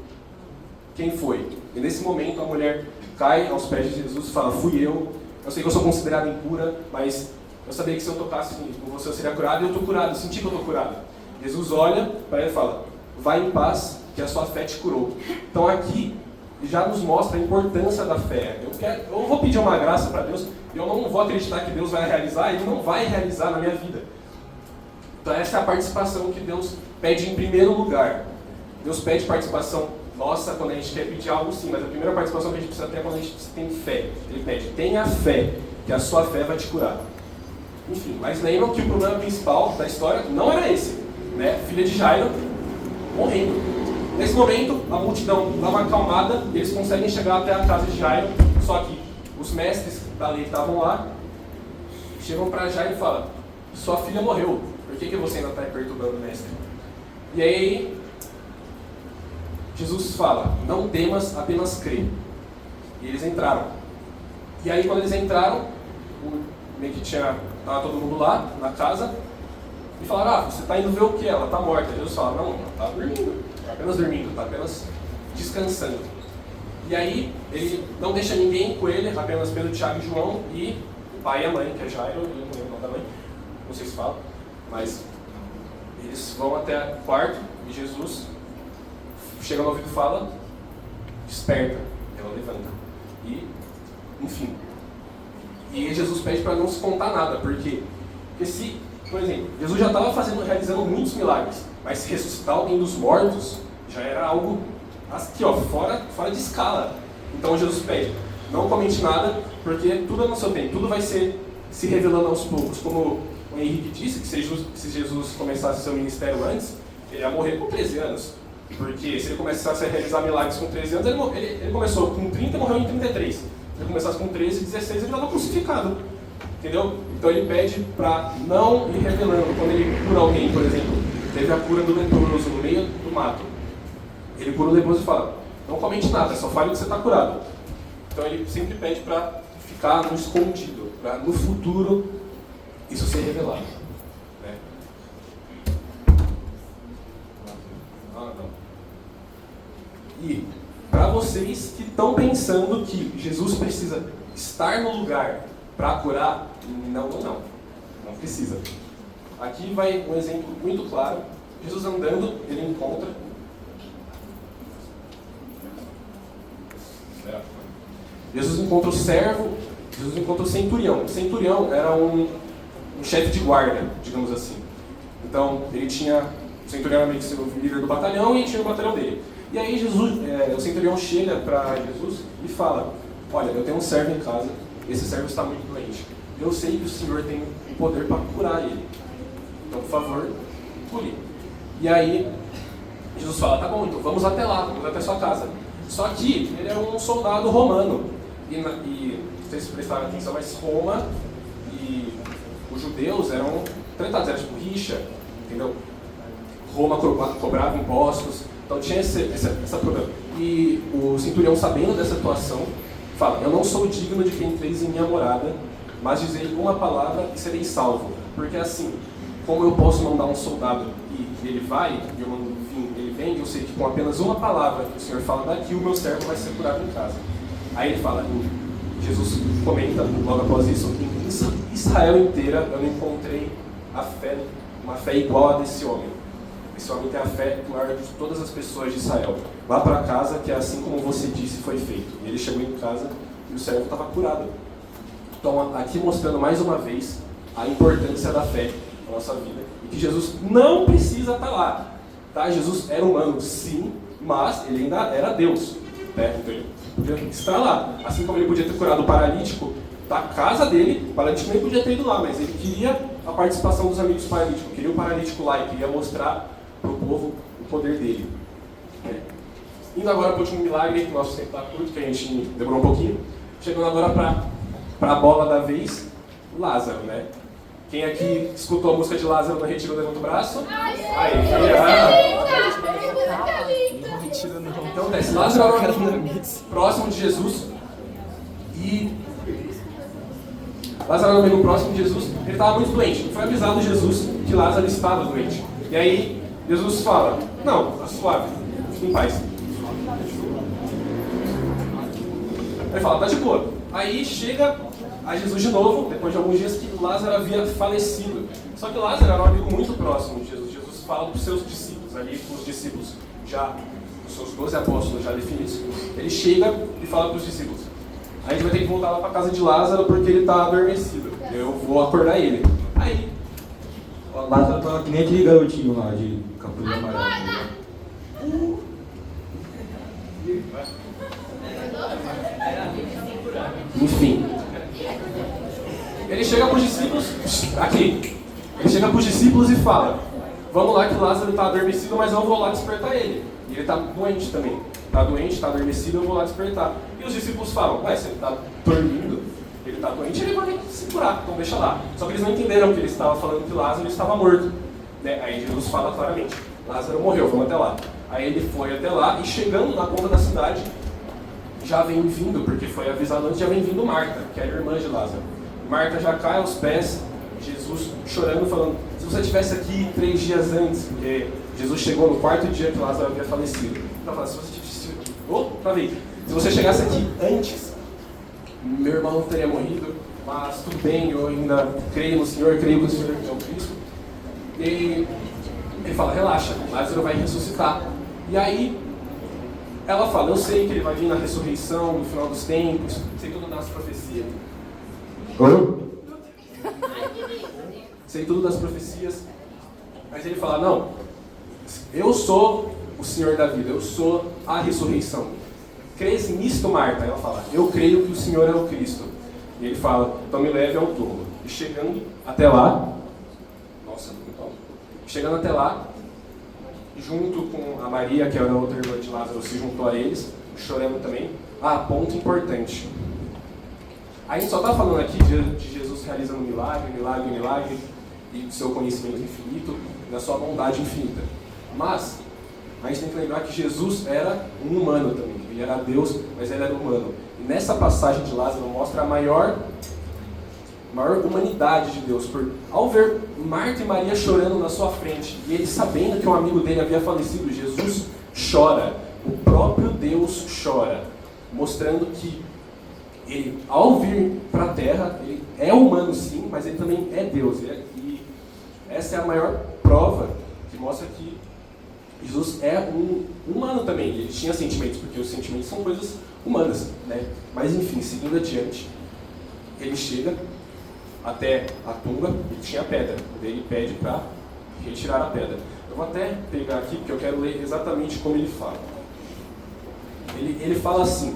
Quem foi? E nesse momento a mulher cai aos pés de Jesus e fala, fui eu. Eu sei que eu sou considerada impura, mas eu sabia que se eu tocasse com você eu seria curado, e eu estou curado, eu senti que eu estou curado. Jesus olha para ele e fala, vai em paz, que a sua fé te curou. Então aqui já nos mostra a importância da fé. Eu vou pedir uma graça para Deus, e eu não vou acreditar que Deus vai realizar, Ele não vai realizar na minha vida. Então essa é a participação que Deus pede em primeiro lugar. Deus pede participação nossa quando a gente quer pedir algo sim, mas a primeira participação que a gente precisa ter é quando a gente tem fé. Ele pede, tenha fé, que a sua fé vai te curar. Enfim, mas lembram que o problema principal da história não era esse, né? Filha de Jairo morrendo. Nesse momento, a multidão dá uma acalmada, eles conseguem chegar até a casa de Jairo, só que os mestres da lei que estavam lá, chegam para Jairo e falam, sua filha morreu, por que você ainda está perturbando o mestre? E aí, Jesus fala, não temas, apenas crê. E eles entraram. E aí quando eles entraram, meio que tava todo mundo lá, na casa, e falaram, você está indo ver o que? Ela está morta. Jesus fala, não, ela está dormindo, está apenas dormindo, está apenas descansando. E aí ele não deixa ninguém com ele, apenas Pedro, Tiago e João, e o pai e a mãe, que é Jairo, eu não lembro o nome da mãe, não sei se fala, mas eles vão até o quarto e Jesus chega no ouvido e fala, desperta, ela levanta. E, enfim. E Jesus pede para não se contar nada, porque se, por exemplo, Jesus já estava realizando muitos milagres, mas se ressuscitar alguém dos mortos já era algo aqui, ó, fora de escala. Então Jesus pede, não comente nada, porque tudo é no seu tempo, tudo vai ser se revelando aos poucos. Como o Henrique disse, que se Jesus começasse seu ministério antes, ele ia morrer com 13 anos. Porque se ele começasse a realizar milagres com 13 anos, ele começou com 30 e morreu em 33. Se ele começasse com 13, 16, ele estava crucificado. Entendeu? Então ele pede para não ir revelando. Quando ele cura alguém, por exemplo, teve a cura do leproso no meio do mato. Ele cura o leproso e fala, não comente nada, só fale que você está curado. Então ele sempre pede para ficar no escondido, para no futuro isso ser revelado. Né? E para vocês que estão pensando que Jesus precisa estar no lugar para curar, não precisa. Aqui vai um exemplo muito claro. Jesus andando, ele encontra o servo, Jesus encontra o centurião. O centurião era um chefe de guarda, digamos assim. Então, o centurião era meio que o líder do batalhão e tinha o batalhão dele. E aí o centurião chega para Jesus e fala, olha, eu tenho um servo em casa, esse servo está muito doente. Eu sei que o Senhor tem o poder para curar ele. Então, por favor, cure. E aí, Jesus fala, tá bom, então vamos até lá, vamos até sua casa. Só que ele era um soldado romano. E não sei se prestaram atenção, mas Roma e os judeus eram tratados, era tipo rixa, entendeu? Roma cobrava impostos, então tinha esse problema. E o centurião, sabendo dessa situação, fala, eu não sou digno de que entreis em minha morada, mas dizei uma palavra e serei salvo. Porque assim, como eu posso mandar um soldado e ele vai, e eu mando vir, ele vem, eu sei que com apenas uma palavra que o Senhor fala daqui, o meu servo vai ser curado em casa. Aí ele fala, Jesus comenta logo após isso, em Israel inteira eu não encontrei uma fé igual a desse homem. Esse homem tem a fé maior de todas as pessoas de Israel. Vá para casa, que é assim como você disse foi feito. E ele chegou em casa e o servo estava curado. Então, aqui mostrando mais uma vez a importância da fé na nossa vida. E que Jesus não precisa estar lá. Tá? Jesus era humano, sim, mas ele ainda era Deus. Né? Então, ele podia estar lá. Assim como ele podia ter curado o paralítico da casa dele, o paralítico nem podia ter ido lá, mas ele queria a participação dos amigos paralíticos, queria o paralítico lá e queria mostrar para o povo o poder dele. Indo agora para o último milagre, que o nosso tempo está curto, que a gente demorou um pouquinho. Chegando agora para a bola da vez, Lázaro, né? Quem aqui escutou a música de Lázaro no Retiro, levanta o braço. Aí, então desce. Lázaro era próximo de Jesus. E Lázaro era um amigo próximo de Jesus. Ele estava muito doente. Foi avisado Jesus que Lázaro estava doente. E aí Jesus fala, não, tá suave, fique em paz. Ele fala, tá de boa. Aí chega a Jesus de novo, depois de alguns dias, que Lázaro havia falecido. Só que Lázaro era um amigo muito próximo de Jesus. Jesus fala para os seus discípulos, ali com os discípulos já, os seus 12 apóstolos já definidos. Ele chega e fala para os discípulos, a gente vai ter que voltar lá para a casa de Lázaro porque ele está adormecido. Eu vou acordar ele. Aí, Lázaro estava que nem aquele garotinho lá de capuz amarelo. Enfim. Ele chega para os discípulos, ele chega para os discípulos e fala, vamos lá que Lázaro está adormecido, mas eu vou lá despertar ele. E ele está doente também. Está doente, está adormecido, eu vou lá despertar. E os discípulos falam, você está dormindo, ele está doente, ele vai se curar, então deixa lá. Só que eles não entenderam que ele estava falando que Lázaro estava morto. Né? Aí Jesus fala claramente, Lázaro morreu, vamos até lá. Aí ele foi até lá e chegando na ponta da cidade, já vem vindo, porque foi avisado antes, já vem vindo Marta, que era irmã de Lázaro. Marta já cai aos pés, Jesus chorando, falando, se você estivesse aqui 3 dias antes, porque Jesus chegou no 4º dia que Lázaro havia falecido. Então fala, se você chegasse aqui antes, meu irmão não teria morrido, mas tudo bem, eu ainda creio no Senhor, creio que o Senhor é o Cristo. E ele fala, relaxa, Lázaro vai ressuscitar. E aí, ela fala, eu sei que ele vai vir na ressurreição, no final dos tempos, sei tudo das profecias. Sei tudo das profecias. Mas ele fala, não, eu sou o Senhor da vida, eu sou a ressurreição. Crês nisto, Marta? Ela fala, eu creio que o Senhor é o Cristo. E ele fala, então me leve ao túmulo. E chegando até lá, chegando até lá, junto com a Maria, que era a outra irmã de Lázaro, se juntou a eles, chorando também. Ponto importante. A gente só está falando aqui de Jesus realizando milagre, e do seu conhecimento infinito, e da sua bondade infinita. Mas, a gente tem que lembrar que Jesus era um humano também. Ele era Deus, mas ele era humano. E nessa passagem de Lázaro mostra a maior humanidade de Deus. Ao ver Marta e Maria chorando na sua frente, e ele sabendo que um amigo dele havia falecido, Jesus chora. O próprio Deus chora, mostrando que ele, ao vir para a Terra, ele é humano sim, mas ele também é Deus. E essa é a maior prova que mostra que Jesus é um humano também. Ele tinha sentimentos, porque os sentimentos são coisas humanas, né? Mas enfim, seguindo adiante, ele chega até a tumba e tinha pedra. Ele pede para retirar a pedra. Eu vou até pegar aqui, porque eu quero ler exatamente como ele fala. Ele fala assim: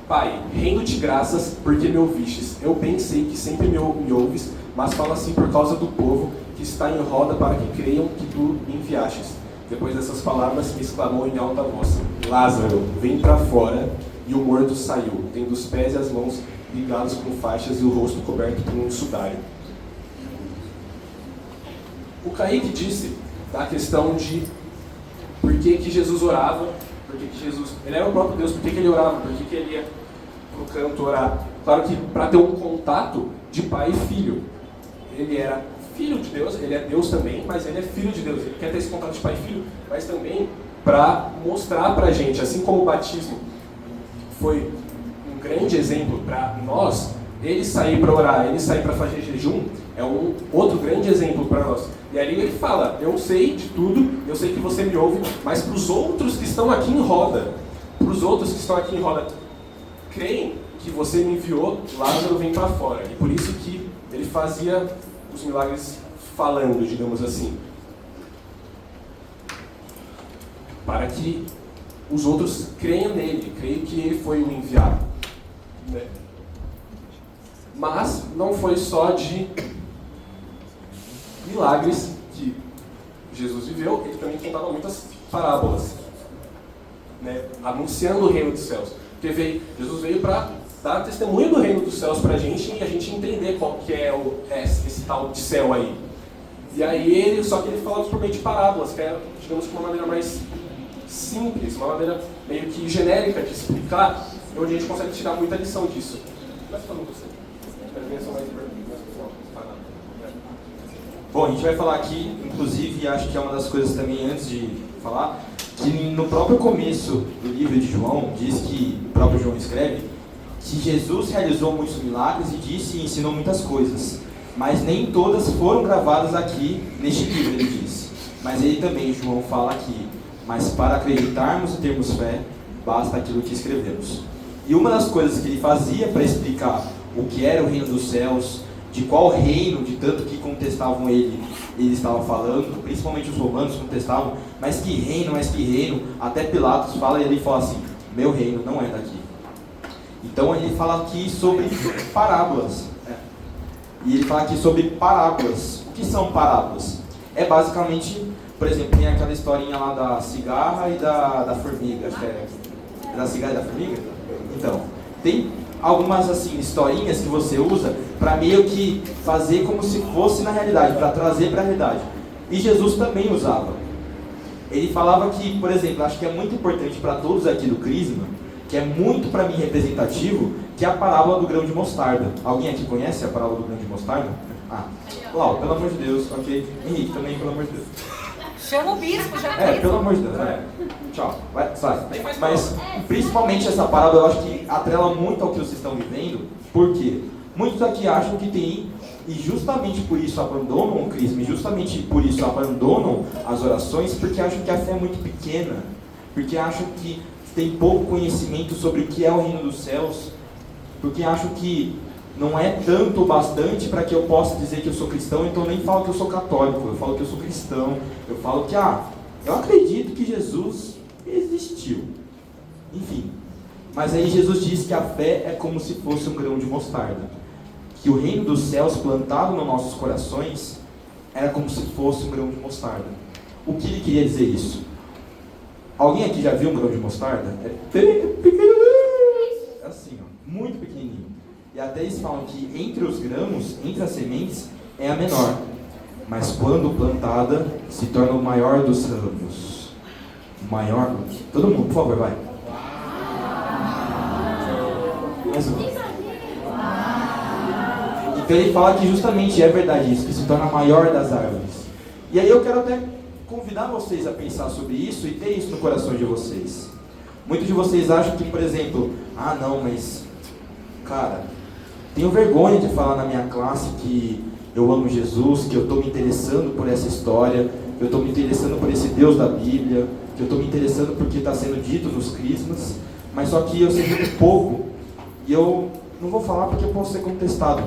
Pai, rendo-te graças porque me ouvistes. Eu bem sei que sempre me ouves, mas falo assim por causa do povo que está em roda para que creiam que tu me enviastes. Depois dessas palavras, exclamou em alta voz: Lázaro, vem para fora. E o morto saiu, tendo os pés e as mãos ligados com faixas e o rosto coberto com um sudário. O Kaique disse da questão de por que Jesus orava, ele era o próprio Deus, por que ele orava, por que ele ia pro canto orar. Claro que para ter um contato de pai e filho. Ele era filho de Deus, ele é Deus também, mas ele é filho de Deus. Ele quer ter esse contato de pai e filho, mas também para mostrar para a gente, assim como o batismo foi um grande exemplo para nós, ele sair para orar, ele sair para fazer jejum, é um outro grande exemplo para nós. E ali ele fala, eu sei de tudo, eu sei que você me ouve, mas para os outros que estão aqui em roda, creem que você me enviou, Lázaro vem para fora. E por isso que ele fazia os milagres falando, digamos assim. Para que os outros creiam nele, creiam que ele foi o enviado. Né? Mas não foi só de milagres que Jesus viveu, ele também contava muitas parábolas, né? Anunciando o reino dos céus. Porque Jesus veio para dar testemunho do reino dos céus para a gente e a gente entender qual que é esse tal de céu aí. E aí só que ele falava por meio de parábolas, que é, digamos, uma maneira mais simples, uma maneira meio que genérica de explicar, onde a gente consegue tirar muita lição disso. Mas falando você. Bom, a gente vai falar aqui, inclusive, acho que é uma das coisas também, antes de falar, que no próprio começo do livro de João, diz que, o próprio João escreve, que Jesus realizou muitos milagres e disse e ensinou muitas coisas, mas nem todas foram gravadas aqui neste livro, ele diz. Mas ele também, João, fala aqui, mas para acreditarmos e termos fé, basta aquilo que escrevemos. E uma das coisas que ele fazia para explicar o que era o reino dos céus, de qual reino, de tanto que contestavam ele estava falando, principalmente os romanos contestavam, mas que reino, até Pilatos fala e ele fala assim, meu reino não é daqui. Então ele fala aqui sobre parábolas. E ele fala aqui sobre parábolas. O que são parábolas? É basicamente, por exemplo, tem aquela historinha lá da cigarra e da formiga, acho que é da cigarra e da formiga? Então, tem algumas assim historinhas que você usa para meio que fazer como se fosse na realidade, para trazer para a realidade. E Jesus também usava. Ele falava que, por exemplo, acho que é muito importante para todos aqui do Crisma, que é muito para mim representativo, que é a parábola do grão de mostarda. Alguém aqui conhece a parábola do grão de mostarda? Ah, Lau, pelo amor de Deus, ok? Henrique, também, pelo amor de Deus. Chama o bispo, já Pelo amor de Deus, Tchau, vai, sai. Mas, principalmente essa parábola, eu acho que atrela muito ao que vocês estão vivendo. Por quê? Muitos aqui acham que tem, e justamente por isso abandonam o Crisma, e justamente por isso abandonam as orações, porque acham que a fé é muito pequena, porque acham que tem pouco conhecimento sobre o que é o reino dos céus, porque acham que não é tanto o bastante para que eu possa dizer que eu sou cristão, então eu nem falo que eu sou católico, eu falo que eu sou cristão, eu falo que, eu acredito que Jesus existiu. Enfim, mas aí Jesus diz que a fé é como se fosse um grão de mostarda, que o reino dos céus plantado nos nossos corações era como se fosse um grão de mostarda. O que ele queria dizer isso? Alguém aqui já viu um grão de mostarda? É pequenininho, assim, muito pequenininho. E até eles falam que entre os grãos, entre as sementes, é a menor. Mas quando plantada, se torna o maior dos ramos. O maior. Todo mundo, por favor, vai. Mais um. Então ele fala que justamente é verdade isso, que se torna a maior das árvores. E aí eu quero até convidar vocês a pensar sobre isso e ter isso no coração de vocês. Muitos de vocês acham que, por exemplo, não, mas, cara, tenho vergonha de falar na minha classe que eu amo Jesus, que eu estou me interessando por essa história, que eu estou me interessando por esse Deus da Bíblia, que eu estou me interessando porque está sendo dito nos crismas, mas só que eu sei muito pouco, e eu não vou falar porque eu posso ser contestado.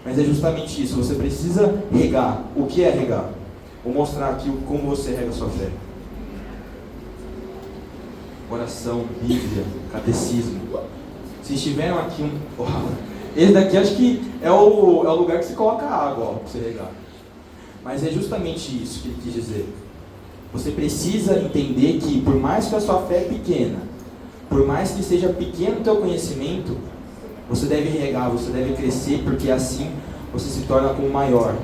Mas é justamente isso, você precisa regar. O que é regar? Vou mostrar aqui como você rega a sua fé. Oração, Bíblia, catecismo. Se estiveram aqui esse daqui acho que é o lugar que você coloca água, para você regar. Mas é justamente isso que ele quis dizer. Você precisa entender que por mais que a sua fé é pequena, por mais que seja pequeno o teu conhecimento, você deve regar, você deve crescer, porque assim você se torna como maior.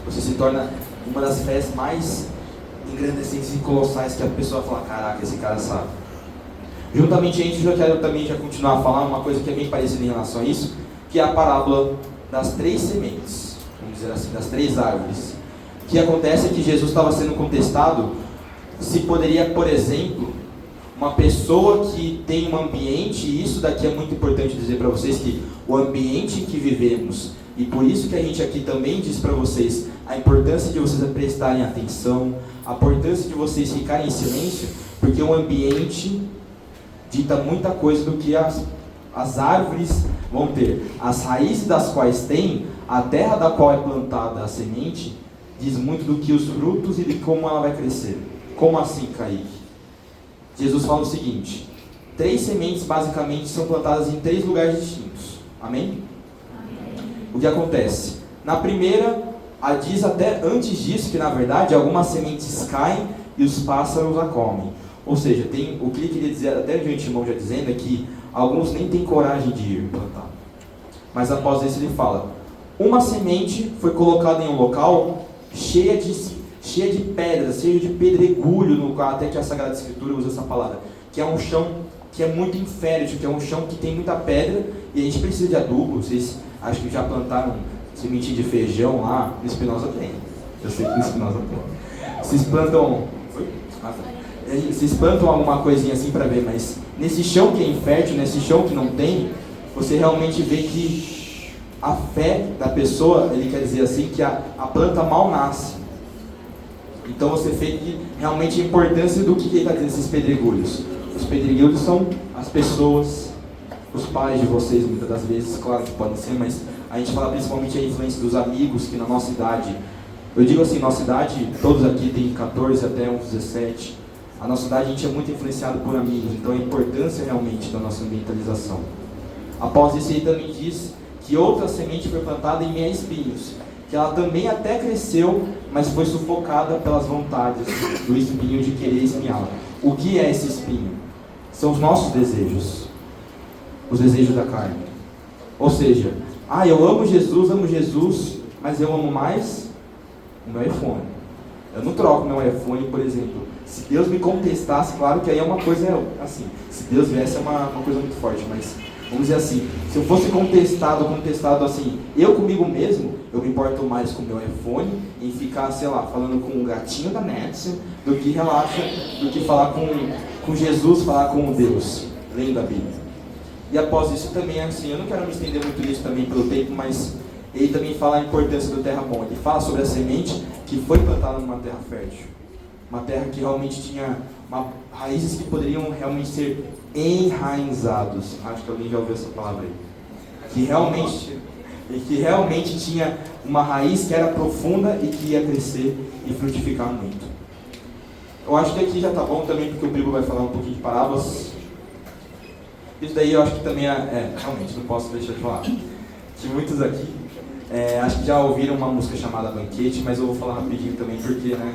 Você se torna uma das fés mais engrandecentes e colossais que a pessoa fala, caraca, esse cara sabe. Juntamente a gente já continuar a falar uma coisa que é bem parecida em relação a isso, que é a parábola das 3 sementes, vamos dizer assim, das 3 árvores. O que acontece é que Jesus estava sendo contestado se poderia, por exemplo, uma pessoa que tem um ambiente, e isso daqui é muito importante dizer para vocês, que o ambiente em que vivemos, e por isso que a gente aqui também diz para vocês a importância de vocês prestarem atenção, a importância de vocês ficarem em silêncio, porque o ambiente dita muita coisa do que as árvores vão ter. As raízes das quais tem, a terra da qual é plantada a semente, diz muito do que os frutos e de como ela vai crescer. Como assim, Kaique? Jesus fala o seguinte: 3 sementes basicamente são plantadas em 3 lugares distintos. Amém? O que acontece? Na primeira, diz até antes disso que na verdade algumas sementes caem e os pássaros a comem. Ou seja, o que ele queria dizer, até o irmão já dizendo, é que alguns nem têm coragem de ir plantar. Mas após isso ele fala: uma semente foi colocada em um local cheia de pedras, cheia de pedregulho, até que a Sagrada Escritura usa essa palavra, que é um chão que é muito infértil, que é um chão que tem muita pedra, e a gente precisa de adubo. Vocês acho que já plantaram sementinha de feijão lá? No Espinosa tem. Eu sei que no Espinosa tem. Vocês plantam... Vocês plantam alguma coisinha assim para ver, mas nesse chão que é infértil, nesse chão que não tem, você realmente vê que a fé da pessoa, ele quer dizer assim, que a planta mal nasce. Então você vê que realmente a importância do que ele está dizendo, esses pedregulhos. Os pedregulhos são as pessoas, os pais de vocês, muitas das vezes, claro que podem ser, mas a gente fala principalmente a influência dos amigos, que na nossa idade, eu digo assim, nossa idade, todos aqui têm 14 até uns 17, a nossa idade a gente é muito influenciado por amigos, então a importância realmente da nossa ambientalização. Após isso ele também diz que outra semente foi plantada em meio a espinhos, que ela também até cresceu, mas foi sufocada pelas vontades do espinho de querer espinhá-la. O que é esse espinho? São os nossos desejos, os desejos da carne. Ou seja, eu amo Jesus, mas eu amo mais o meu iPhone. Eu não troco meu iPhone, por exemplo, Se Deus me contestasse, claro que aí é uma coisa assim, se Deus viesse é uma coisa muito forte, mas vamos dizer assim, se eu fosse contestado assim, eu comigo mesmo, eu me importo mais com o meu iPhone em ficar, sei lá, falando com o gatinho da Net do que falar com Jesus, falar com Deus, lendo a Bíblia. E após isso também, assim, eu não quero me estender muito nisso também pelo tempo, mas ele também fala a importância do terra bom. Ele fala sobre a semente que foi plantada numa terra fértil. Uma terra que realmente tinha raízes que poderiam realmente ser enraizados. Acho que alguém já ouviu essa palavra aí. Que realmente tinha uma raiz que era profunda e que ia crescer e frutificar muito. Eu acho que aqui já está bom também, porque o Bibo vai falar um pouquinho de parábolas. Isso daí eu acho que também realmente não posso deixar de falar. Que muitos aqui, acho que já ouviram uma música chamada Banquete, mas eu vou falar rapidinho também, porque, né?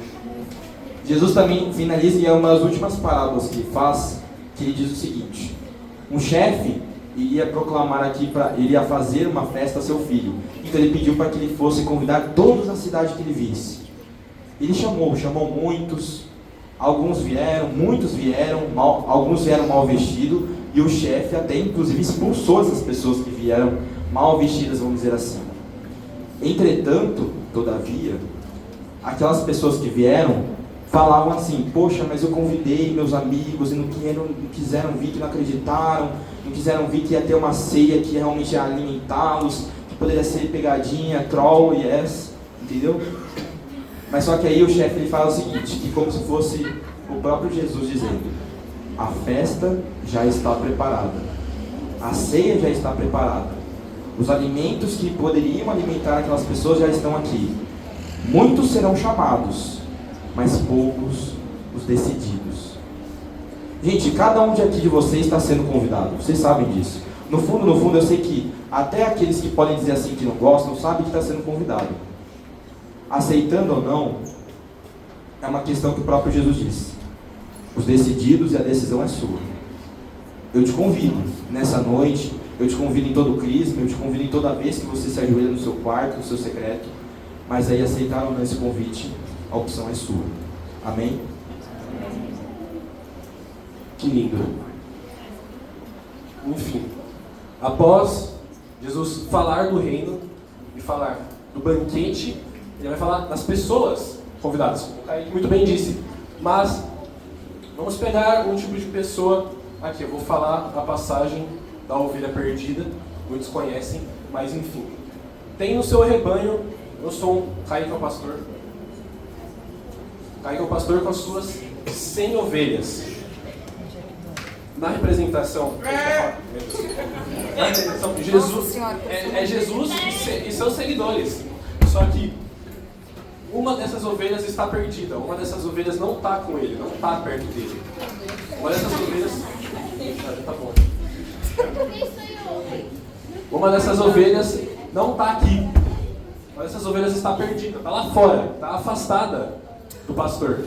Jesus também finaliza, e é uma das últimas parábolas que ele faz, que ele diz o seguinte: um chefe iria proclamar aqui, ele ia fazer uma festa a seu filho. Então ele pediu para que ele fosse convidar todos na cidade que ele visse. Ele chamou muitos, muitos vieram, alguns vieram mal vestidos, e o chefe até inclusive expulsou essas pessoas que vieram mal vestidas, vamos dizer assim. Entretanto, todavia, aquelas pessoas que vieram falavam assim: poxa, mas eu convidei meus amigos e não quiseram vir, que não acreditaram, não quiseram vir, que ia ter uma ceia que realmente ia alimentá-los, que poderia ser pegadinha, troll, entendeu? Mas só que aí o chefe ele fala o seguinte, que como se fosse o próprio Jesus dizendo: a festa já está preparada, a ceia já está preparada, os alimentos que poderiam alimentar aquelas pessoas já estão aqui. Muitos serão chamados, mas poucos os decididos. Gente, cada um de vocês está sendo convidado, vocês sabem disso. No fundo eu sei que até aqueles que podem dizer assim que não gostam, sabem que está sendo convidado. Aceitando ou não, é uma questão que o próprio Jesus disse. Os decididos e a decisão é sua. Eu te convido nessa noite, eu te convido em todo o crisma, eu te convido em toda vez que você se ajoelha no seu quarto, no seu secreto, mas aí aceitar ou não esse convite, a opção é sua. Amém? Que lindo. Enfim, após Jesus falar do reino e falar do banquete, ele vai falar das pessoas convidadas. O Kaique muito bem disse. Mas vamos pegar um tipo de pessoa aqui. Eu vou falar a passagem da ovelha perdida. Muitos conhecem, mas enfim. Tem no seu rebanho, eu sou Kaique, é o pastor. Kaique é o pastor com as suas 100 ovelhas. Na representação, Jesus é Jesus e seus seguidores. Só que uma dessas ovelhas está perdida, uma dessas ovelhas não está com ele, não está perto dele. Uma dessas ovelhas. Tá bom. Uma dessas ovelhas não está aqui. Uma dessas ovelhas está perdida, está lá fora, está afastada do pastor.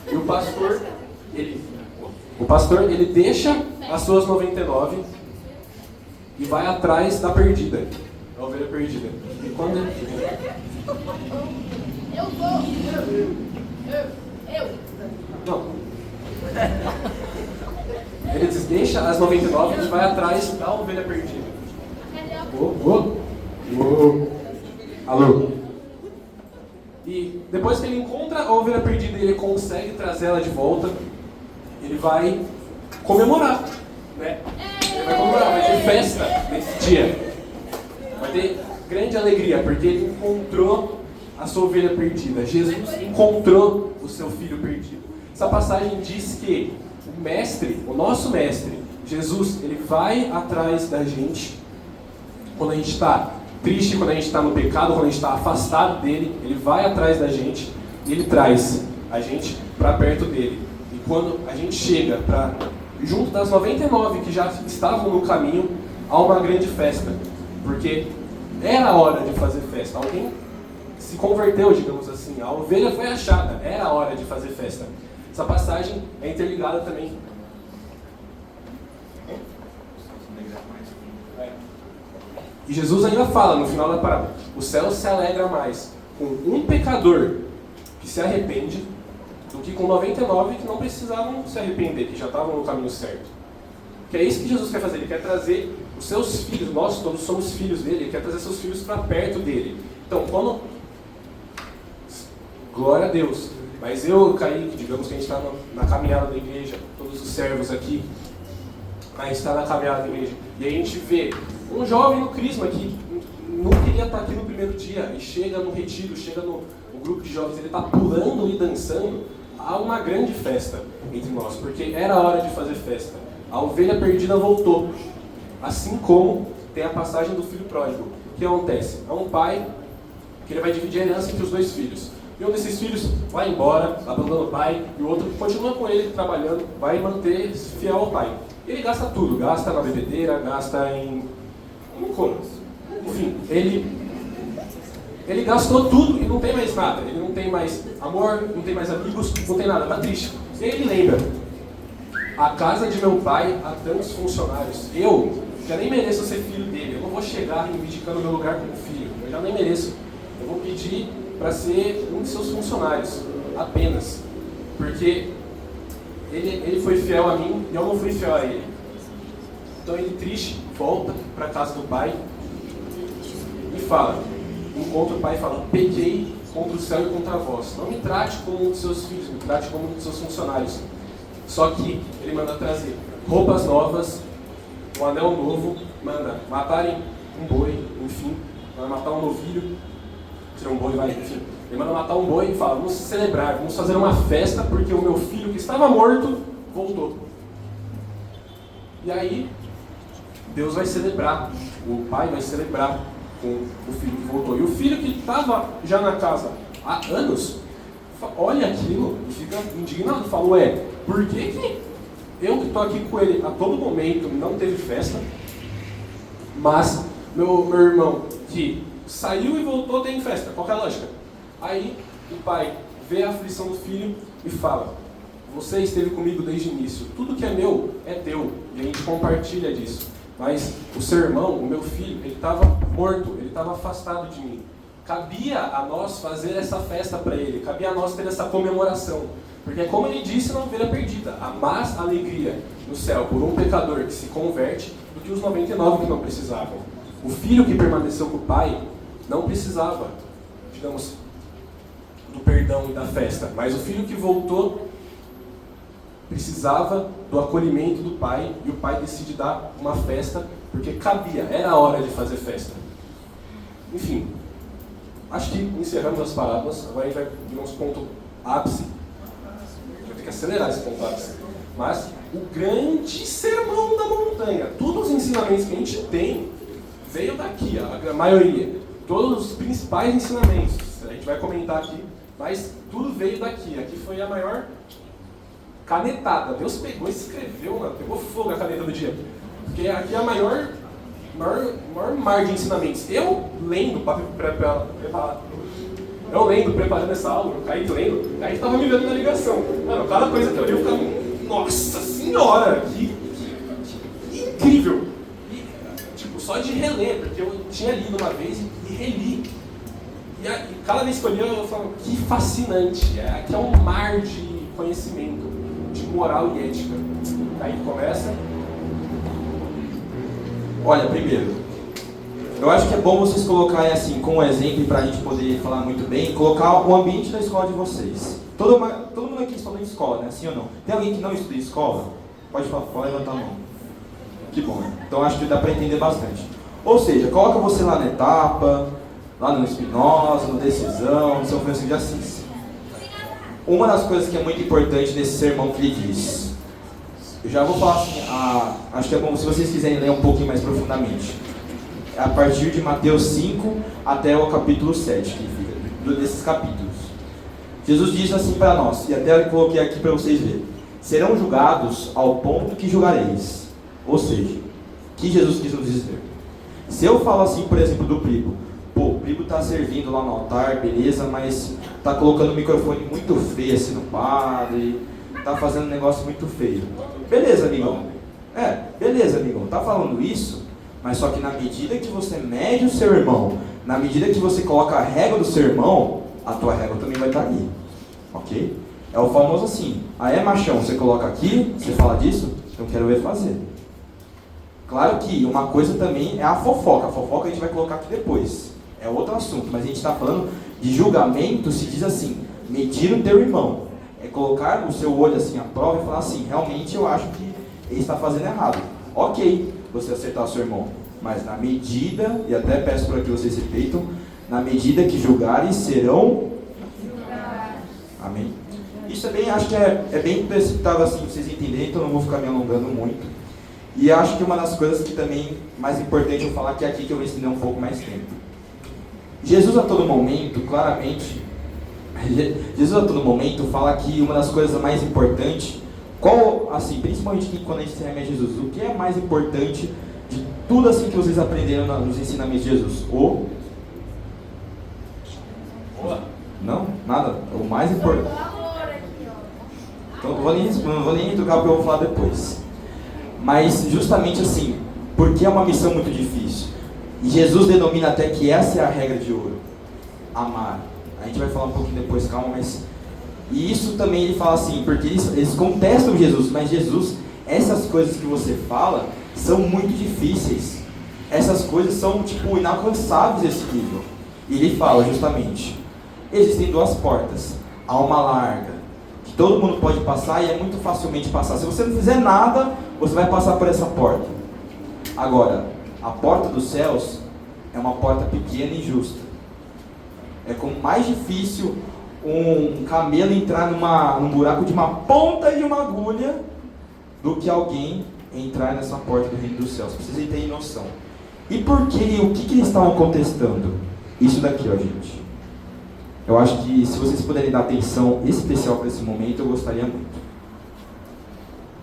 E o pastor, ele deixa as suas 99 e vai atrás da perdida, da ovelha perdida. E quando Não. Ele deixa as 99 e vai atrás da ovelha perdida. Alô? E depois que ele encontra a ovelha perdida e ele consegue trazer ela de volta, ele vai comemorar, né? Ele vai comemorar, vai ter festa nesse dia. Vai ter grande alegria, porque ele encontrou a sua ovelha perdida. Jesus encontrou o seu filho perdido. Essa passagem diz que o mestre, o nosso mestre, Jesus, ele vai atrás da gente quando a gente está triste, quando a gente está no pecado, quando a gente está afastado dele. Ele vai atrás da gente e ele traz a gente para perto dele. E quando a gente chega junto das 99 que já estavam no caminho, há uma grande festa, porque era a hora de fazer festa. Alguém se converteu, digamos assim, a ovelha foi achada, era a hora de fazer festa. Essa passagem é interligada também. E Jesus ainda fala no final da parábola: o céu se alegra mais com um pecador que se arrepende do que com 99 que não precisavam se arrepender, que já estavam no caminho certo. Que é isso que Jesus quer fazer, ele quer trazer os seus filhos, nós todos somos filhos dele, ele quer trazer seus filhos para perto dele. Então, quando... Glória a Deus. Mas eu, Kaique, digamos que a gente está na caminhada da igreja, todos os servos aqui, a gente está na caminhada da igreja, e a gente vê um jovem no Crisma que não queria estar aqui no primeiro dia, e chega no retiro, chega no grupo de jovens, ele está pulando e dançando, há uma grande festa entre nós, porque era a hora de fazer festa. A ovelha perdida voltou, assim como tem a passagem do filho pródigo. O que acontece? É um pai que ele vai dividir a herança entre os dois filhos. E um desses filhos vai embora, abandona o pai, e o outro continua com ele trabalhando, vai manter fiel ao pai. Ele gasta tudo, gasta na bebedeira, gasta em como? Enfim, ele gastou tudo e não tem mais nada. Ele não tem mais amor, não tem mais amigos, não tem nada, tá triste. E aí ele lembra, a casa de meu pai há tantos funcionários. Eu já nem mereço ser filho dele, eu não vou chegar reivindicando meu lugar como filho, eu já nem mereço. Eu vou pedir para ser um de seus funcionários, apenas. Porque ele foi fiel a mim e eu não fui fiel a ele. Então ele, triste, volta para a casa do pai e fala, encontra o pai e fala, pequei contra o céu e contra vós. Não me trate como um de seus filhos, me trate como um de seus funcionários. Só que ele manda trazer roupas novas, um anel novo, manda matarem um boi, enfim, vai matar um novilho, tira um boi, vai, enfim. Ele manda matar um boi e fala, vamos celebrar, vamos fazer uma festa porque o meu filho que estava morto voltou. E aí, Deus vai celebrar, o pai vai celebrar com o filho que voltou. E o filho que estava já na casa há anos, olha aquilo e fica indignado, fala, ué, por que eu que estou aqui com ele a todo momento não teve festa, mas meu irmão que saiu e voltou tem festa? Qual que é a lógica? Aí o pai vê a aflição do filho e fala, você esteve comigo desde o início, tudo que é meu é teu, e a gente compartilha disso. Mas o seu irmão, o meu filho, ele estava morto, ele estava afastado de mim. Cabia a nós fazer essa festa para ele, cabia a nós ter essa comemoração. Porque como ele disse na ovelha perdida, há mais alegria no céu por um pecador que se converte do que os 99 que não precisavam. O filho que permaneceu com o pai não precisava, digamos, do perdão e da festa, mas o filho que voltou precisava do acolhimento do pai, e o pai decide dar uma festa, porque cabia, era a hora de fazer festa. Enfim, acho que encerramos as parábolas, agora a gente vai vir uns pontos ápice, vai ter que acelerar esse ponto ápice, mas o grande sermão da montanha, todos os ensinamentos que a gente tem, veio daqui, a maioria, todos os principais ensinamentos, a gente vai comentar aqui, mas tudo veio daqui, aqui foi a maior canetada. Deus pegou e escreveu, mano, pegou fogo a caneta do dia. Porque aqui é a maior mar de ensinamentos. Eu lendo, preparando essa aula, o Kaique lendo, o Kaique tava me vendo na ligação. Mano, cada coisa que eu li, eu ficava, nossa senhora, que incrível. E, tipo, só de reler, porque eu tinha lido uma vez e reli. E cada vez que eu li, eu falava, que fascinante. Aqui é um mar de conhecimento, de moral e ética. Aí começa. Olha, primeiro, eu acho que é bom vocês colocarem assim, com um exemplo, para a gente poder falar muito bem, colocar o ambiente da escola de vocês. Todo mundo aqui estuda em escola, né? Sim ou não? Tem alguém que não estuda em escola? Pode levantar a mão. Que bom, né? Então acho que dá para entender bastante. Ou seja, coloca você lá na etapa, lá no Espinosa, no Decisão, no São Francisco de Assis. Uma das coisas que é muito importante nesse sermão que ele diz, eu já vou falar assim, acho que é bom se vocês quiserem ler um pouquinho mais profundamente, a partir de Mateus 5 até o capítulo 7, que fica, desses capítulos. Jesus diz assim para nós, e até eu coloquei aqui para vocês verem, serão julgados ao ponto que julgareis. Ou seja, o que Jesus quis nos dizer? Se eu falo assim, por exemplo, do Pribo, o Pribo está servindo lá no altar, beleza, mas está colocando o microfone muito feio assim no padre, está fazendo um negócio muito feio. Beleza, amigão. Beleza, amigão. Está falando isso, mas só que na medida que você mede o seu irmão, na medida que você coloca a régua do seu irmão, a tua régua também vai estar ali. Ok? É o famoso assim, é machão, você coloca aqui, você fala disso, eu quero ver fazer. Claro que uma coisa também é a fofoca a gente vai colocar aqui depois, é outro assunto, mas a gente está falando de julgamento, se diz assim, medir o teu irmão, é colocar o seu olho assim à prova e falar assim, realmente eu acho que ele está fazendo errado. Ok, você acertar o seu irmão, mas na medida, e até peço para que vocês repitam, na medida que julgares serão julgados. Amém? Isso é bem, acho que é bem precipitado assim, pra vocês entenderem, então não vou ficar me alongando muito. E acho que uma das coisas que também mais importante eu falar que é aqui que eu vou estender um pouco mais tempo. Jesus a todo momento, claramente, Jesus a todo momento fala que uma das coisas mais importantes, qual, assim, principalmente que quando a gente se remete a Jesus, o que é mais importante de tudo assim que vocês aprenderam nos ensinamentos de Jesus? Não? Nada? O mais importante. Então não vou nem retrucar porque eu vou falar depois. Mas justamente assim, porque é uma missão muito difícil. E Jesus denomina até que essa é a regra de ouro. Amar. A gente vai falar um pouquinho depois, calma, mas... E isso também ele fala assim, porque eles contestam Jesus, mas Jesus, essas coisas que você fala, são muito difíceis. Essas coisas são, tipo, inalcançáveis esse nível. E ele fala justamente, existem duas portas. Há uma larga, que todo mundo pode passar e é muito facilmente passar. Se você não fizer nada, você vai passar por essa porta. Agora, a porta dos céus é uma porta pequena e justa. É como mais difícil um camelo entrar num buraco de uma ponta de uma agulha do que alguém entrar nessa porta do reino dos céus. Vocês terem noção. E por quê? O que eles estavam contestando? Isso daqui, ó, gente. Eu acho que se vocês puderem dar atenção especial para esse momento, eu gostaria muito.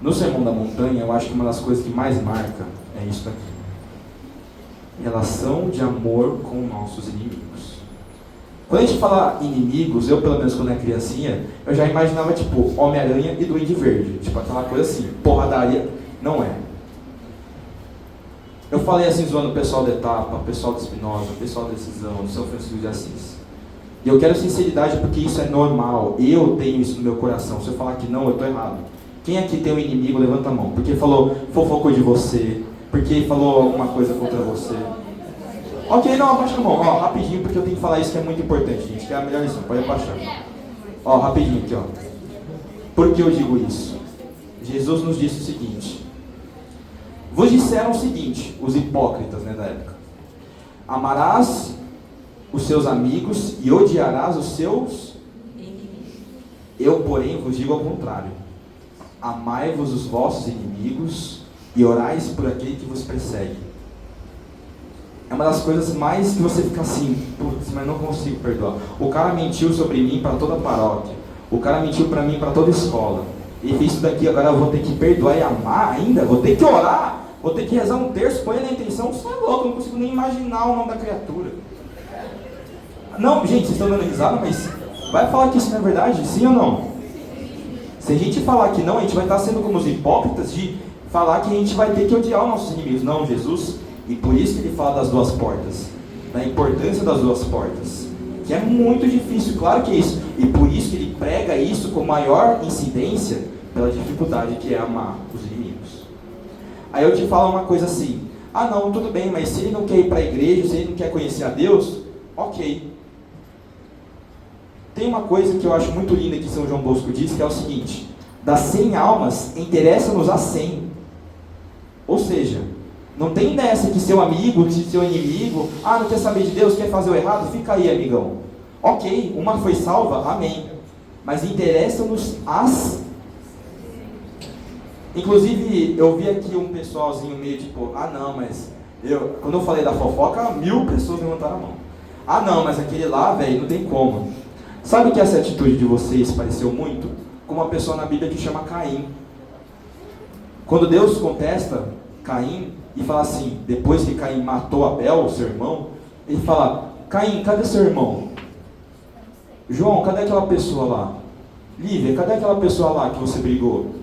No Sermão da Montanha, eu acho que uma das coisas que mais marca é isso daqui. Relação de amor com nossos inimigos. Quando a gente fala inimigos, eu pelo menos quando era criancinha, eu já imaginava tipo Homem-Aranha e Duende Verde. Tipo aquela coisa assim, porradaria. Não é. Eu falei assim zoando o pessoal da Etapa, o pessoal do Espinosa, o pessoal da Decisão, do São Francisco de Assis. E eu quero sinceridade porque isso é normal. Eu tenho isso no meu coração. Se eu falar que não, eu estou errado. Quem aqui tem um inimigo, levanta a mão. Porque falou, fofocou de você. Porque falou alguma coisa contra você. Ok, não, abaixa a mão. Ó, rapidinho, porque eu tenho que falar isso que é muito importante, gente. Que é a melhor lição. Pode abaixar. Ó, rapidinho aqui, ó. Por que eu digo isso? Jesus nos disse o seguinte. Vos disseram o seguinte, os hipócritas, né, da época. Amarás os seus amigos e odiarás os seus inimigos. Eu, porém, vos digo ao contrário. Amai-vos os vossos inimigos e orais por aquele que vos persegue. É uma das coisas mais que você fica assim, putz, mas não consigo perdoar. O cara mentiu sobre mim para toda a paróquia. O cara mentiu para mim para toda a escola. Ele fez isso daqui, agora eu vou ter que perdoar e amar ainda? Vou ter que orar? Vou ter que rezar um terço, põe na intenção? Você é louco, eu não consigo nem imaginar o nome da criatura. Não, gente, vocês estão dando risada, mas vai falar que isso não é verdade? Sim ou não? Se a gente falar que não, a gente vai estar sendo como os hipócritas de falar que a gente vai ter que odiar os nossos inimigos. Não, Jesus, e por isso que ele fala das duas portas, da importância das duas portas, que é muito difícil, claro que é isso, e por isso que ele prega isso com maior incidência, pela dificuldade que é amar os inimigos. Aí eu te falo uma coisa assim, ah não, tudo bem, mas se ele não quer ir para a igreja, se ele não quer conhecer a Deus, ok. Tem uma coisa que eu acho muito linda que São João Bosco diz, que é o seguinte, das 100 almas, interessa-nos a 100. Ou seja, não tem dessa que seu amigo, que seu inimigo, não quer saber de Deus, quer fazer o errado, fica aí, amigão. Ok, uma foi salva, amém. Mas interessa-nos as... Inclusive, eu vi aqui um pessoalzinho meio tipo, não, mas... Quando eu falei da fofoca, 1000 pessoas levantaram a mão. Não, mas aquele lá, velho, não tem como. Sabe que essa atitude de vocês pareceu muito com uma pessoa na Bíblia que chama Caim. Quando Deus contesta Caim e fala assim, depois que Caim matou Abel, seu irmão, ele fala, Caim, cadê seu irmão? João, cadê aquela pessoa lá? Lívia, cadê aquela pessoa lá que você brigou?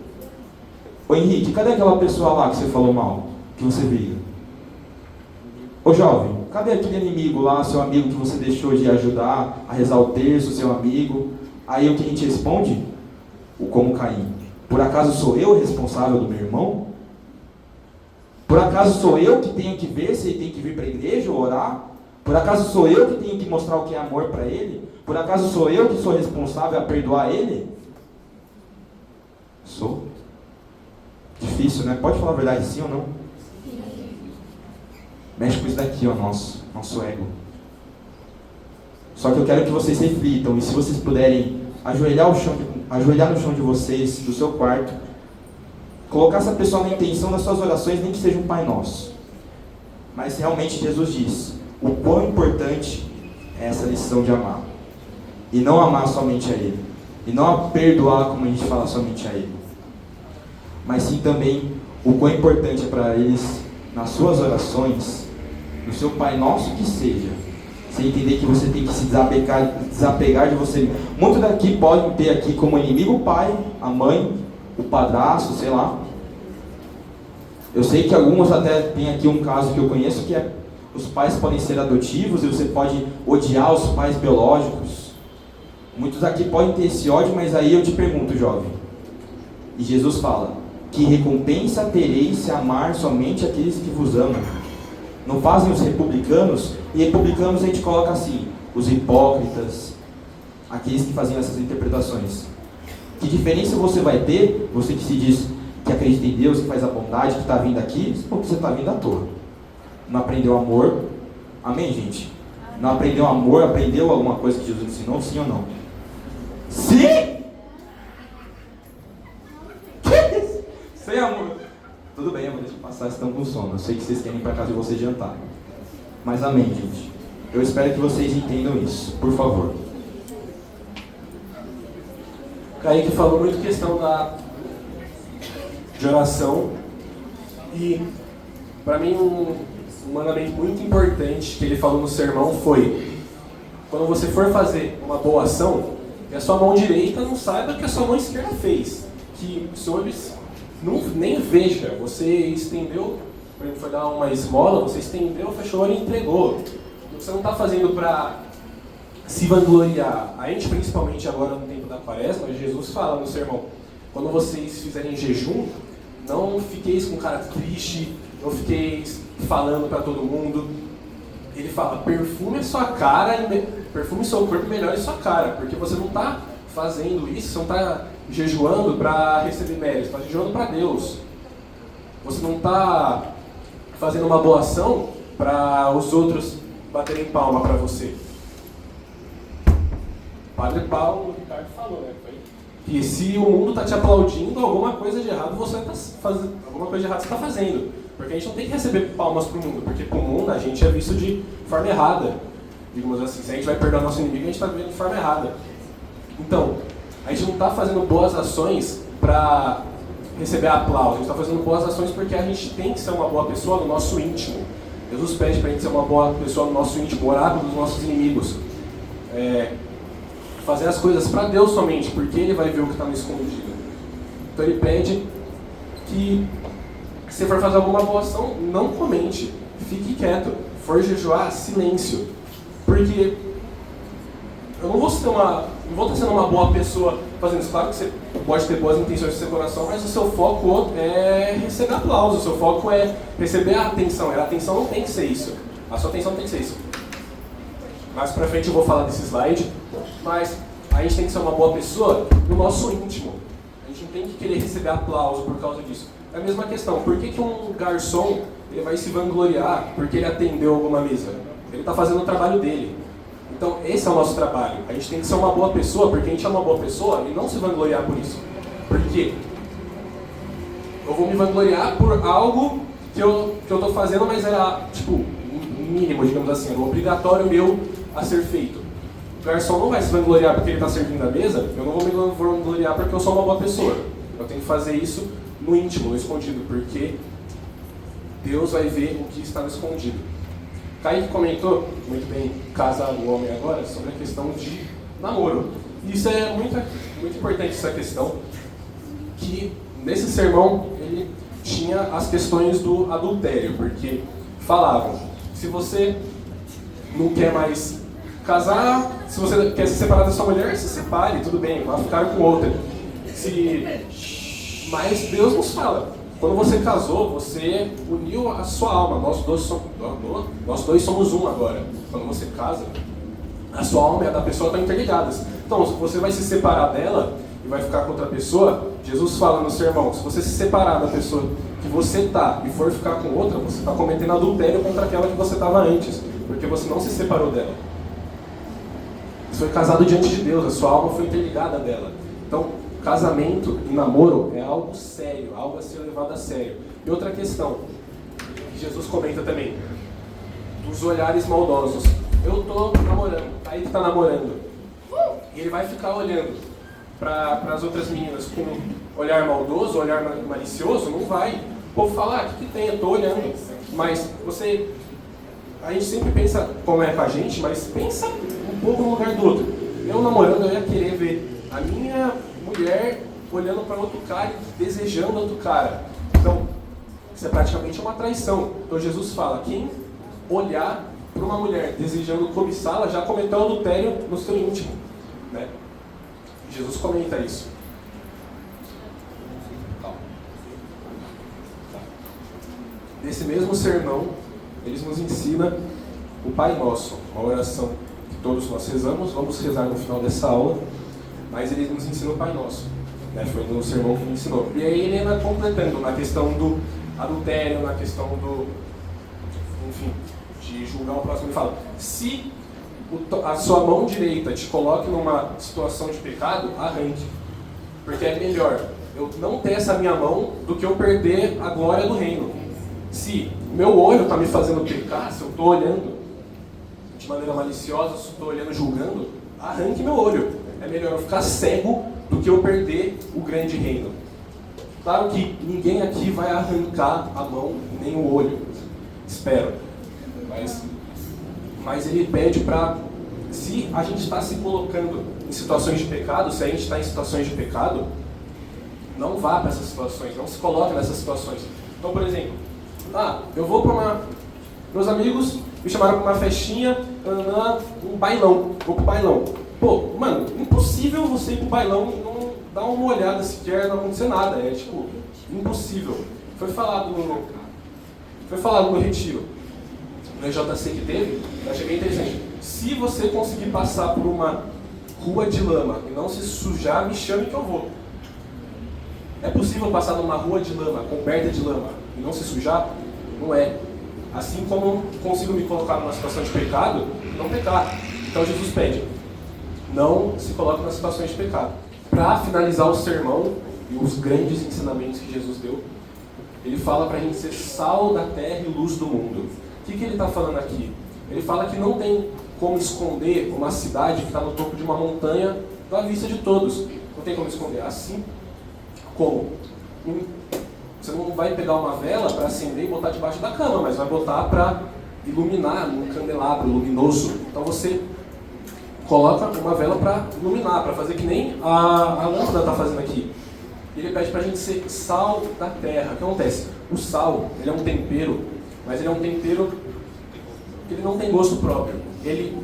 Ô Henrique, cadê aquela pessoa lá que você falou mal, que você briga? Ô jovem, cadê aquele inimigo lá, seu amigo que você deixou de ajudar a rezar o terço, seu amigo? Aí o que a gente responde? o como Caim? Por acaso sou eu o responsável do meu irmão? Por acaso sou eu que tenho que ver se ele tem que vir para a igreja ou orar? Por acaso sou eu que tenho que mostrar o que é amor para ele? Por acaso sou eu que sou responsável a perdoar ele? Sou. Difícil, né? Pode falar a verdade, sim ou não? Mexe com isso daqui, ó, nosso ego. Só que eu quero que vocês reflitam, e se vocês puderem ajoelhar no chão de vocês, do seu quarto, colocar essa pessoa na intenção das suas orações, nem que seja um Pai Nosso. Mas realmente Jesus diz o quão importante é essa lição de amar. E não amar somente a Ele. E não perdoar, como a gente fala, somente a Ele. Mas sim também o quão importante é para eles, nas suas orações, no seu Pai Nosso que seja, você entender que você tem que se desapegar de você. Muitos daqui podem ter aqui como inimigo o pai, a mãe, o padrasto, sei lá. Eu sei que alguns até tem aqui um caso que eu conheço que é os pais podem ser adotivos e você pode odiar os pais biológicos. Muitos aqui podem ter esse ódio, mas aí eu te pergunto, jovem. E Jesus fala: que recompensa tereis se amar somente aqueles que vos amam? Não fazem os republicanos? E republicanos a gente coloca assim, os hipócritas, aqueles que faziam essas interpretações. Que diferença você vai ter, você que se diz que acredita em Deus, que faz a bondade, que está vindo aqui, porque você está vindo à toa. Não aprendeu amor. Amém, gente? Não aprendeu amor, aprendeu alguma coisa que Jesus ensinou, sim ou não? Sim! Sem amor. Tudo bem, eu vou deixar passar, vocês estão com sono. Eu sei que vocês querem ir para casa de vocês jantar. Mas amém, gente. Eu espero que vocês entendam isso, por favor. Kaique falou muito questão de oração. E para mim um mandamento muito importante que ele falou no sermão foi: quando você for fazer uma boa ação, que a sua mão direita não saiba que a sua mão esquerda fez. Que o Senhor nem veja. Você estendeu, por exemplo, foi dar uma esmola, você estendeu, fechou o olho e entregou. Você não está fazendo para se vangloriar. A gente, principalmente agora no tempo da quaresma, Jesus fala no sermão: quando vocês fizerem jejum, não fiqueis com cara triste, não fiqueis falando para todo mundo. Ele fala: perfume a sua cara, perfume o seu corpo e melhore sua cara, porque você não está fazendo isso, você não está jejuando para receber méritos, está jejuando para Deus. Você não está fazendo uma boa ação para os outros baterem palma para você. Padre Paulo, o Ricardo falou, né? Que se o mundo está te aplaudindo, alguma coisa de errado você está fazendo, alguma coisa de errado você está fazendo. Porque a gente não tem que receber palmas para o mundo, porque para o mundo a gente é visto de forma errada. Digamos assim, se a gente vai perdoar nosso inimigo, a gente está vendo de forma errada. Então, a gente não está fazendo boas ações para receber aplauso, a gente está fazendo boas ações porque a gente tem que ser uma boa pessoa no nosso íntimo. Jesus pede para a gente ser uma boa pessoa no nosso íntimo, orar pelos nossos inimigos. Fazer as coisas para Deus somente, porque Ele vai ver o que está no escondido. Então Ele pede que, se você for fazer alguma boa ação, não comente, fique quieto. For jejuar, silêncio. Porque eu não vou estar sendo uma boa pessoa fazendo isso. Claro que você pode ter boas intenções no seu coração, mas o seu foco é receber aplauso, o seu foco é receber a atenção. A atenção não tem que ser isso. A sua atenção não tem que ser isso. Mais pra frente eu vou falar desse slide, mas a gente tem que ser uma boa pessoa no nosso íntimo. A gente não tem que querer receber aplauso por causa disso. É a mesma questão, por que um garçom ele vai se vangloriar porque ele atendeu alguma mesa? Ele está fazendo o trabalho dele. Então esse é o nosso trabalho. A gente tem que ser uma boa pessoa porque a gente é uma boa pessoa e não se vangloriar por isso. Porque eu vou me vangloriar por algo que eu estou fazendo, mas era tipo mínimo, digamos assim, era obrigatório meu a ser feito. O garçom não vai se vangloriar porque ele está servindo a mesa, eu não vou me vangloriar porque eu sou uma boa pessoa. Eu tenho que fazer isso no íntimo, no escondido, porque Deus vai ver o que está no escondido. Kaique comentou, muito bem, casado o homem agora, sobre a questão de namoro. E isso é muito importante, essa questão, que nesse sermão ele tinha as questões do adultério, porque falavam, se você não quer mais casar, se você quer se separar da sua mulher, se separe, tudo bem, vai ficar com outra. Mas Deus nos fala. Quando você casou, você uniu a sua alma. Nós dois somos um agora. Quando você casa, a sua alma e a da pessoa estão interligadas. Então, se você vai se separar dela e vai ficar com outra pessoa, Jesus fala no sermão, se você se separar da pessoa que você está e for ficar com outra, você está cometendo adultério contra aquela que você estava antes, porque você não se separou dela. Você foi casado diante de Deus, a sua alma foi interligada dela. Então, casamento e namoro é algo sério, algo a ser levado a sério. E outra questão, que Jesus comenta também, dos olhares maldosos. Eu estou namorando, aí que está namorando, e ele vai ficar olhando para as outras meninas com olhar maldoso, olhar malicioso, não vai. O povo fala, o que tem? Eu estou olhando. Mas a gente sempre pensa como é com a gente, mas pensa um pouco no lugar do outro. Eu namorando, eu ia querer ver a minha mulher olhando para outro cara e desejando outro cara. Então, isso é praticamente uma traição. Então Jesus fala, quem olhar para uma mulher desejando cobiçá-la já cometeu adultério no seu íntimo, né? Jesus comenta isso. Nesse mesmo sermão, eles nos ensina o Pai Nosso, uma oração que todos nós rezamos, vamos rezar no final dessa aula, mas ele nos ensina o Pai Nosso, né? Foi no sermão que ele ensinou. E aí ele anda completando na questão do adultério, na questão do, enfim, de julgar o próximo. Ele fala, se a sua mão direita te coloque numa situação de pecado, arranque. Porque é melhor eu não ter essa minha mão do que eu perder a glória do reino. Se o meu olho está me fazendo pecar, se eu estou olhando de maneira maliciosa, se eu estou olhando julgando, arranque meu olho. É melhor eu ficar cego do que eu perder o grande reino. Claro que ninguém aqui vai arrancar a mão nem o olho. Espero. Mas ele pede para, se a gente está se colocando em situações de pecado, se a gente está em situações de pecado, não vá para essas situações, não se coloque nessas situações. Então, por exemplo, eu vou para meus amigos me chamaram para uma festinha, um bailão, vou pro bailão. Pô, mano, impossível você ir pro bailão e não dar uma olhada sequer, não acontecer nada, é tipo, impossível. Foi falado no retiro, no EJC que teve, eu achei bem interessante. Se você conseguir passar por uma rua de lama e não se sujar, me chame que eu vou. É possível passar numa rua de lama, coberta de lama, e não se sujar? Não é. Assim como consigo me colocar numa situação de pecado, não pecar. Então Jesus pede, não se coloque nas situações de pecado. Para finalizar o sermão e os grandes ensinamentos que Jesus deu, ele fala para a gente ser sal da terra e luz do mundo. O que ele está falando aqui? Ele fala que não tem como esconder uma cidade que está no topo de uma montanha da vista de todos. Não tem como esconder. Assim como você não vai pegar uma vela para acender e botar debaixo da cama, mas vai botar para iluminar num candelabro luminoso. Então você coloca uma vela para iluminar, para fazer que nem a lâmpada está fazendo aqui. Ele pede para a gente ser sal da terra. O que acontece? O sal, ele é um tempero, mas ele é um tempero que ele não tem gosto próprio. Ele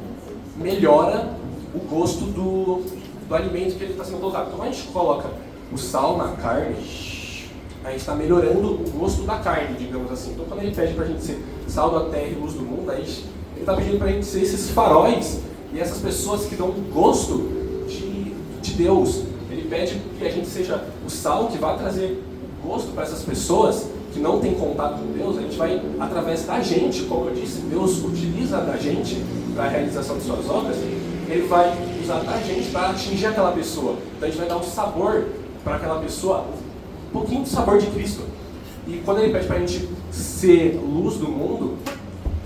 melhora o gosto do alimento que ele está sendo colocado. Então a gente coloca o sal na carne, a gente está melhorando o gosto da carne, digamos assim. Então quando ele pede para a gente ser sal da terra e luz do mundo, aí ele está pedindo para a gente ser esses faróis e essas pessoas que dão gosto de Deus. Ele pede que a gente seja o sal que vai trazer gosto para essas pessoas que não têm contato com Deus. A gente vai, através da gente, como eu disse, Deus utiliza da gente para a realização de suas obras, ele vai usar da gente para atingir aquela pessoa. Então a gente vai dar um sabor para aquela pessoa, um pouquinho de sabor de Cristo. E quando ele pede para a gente ser luz do mundo,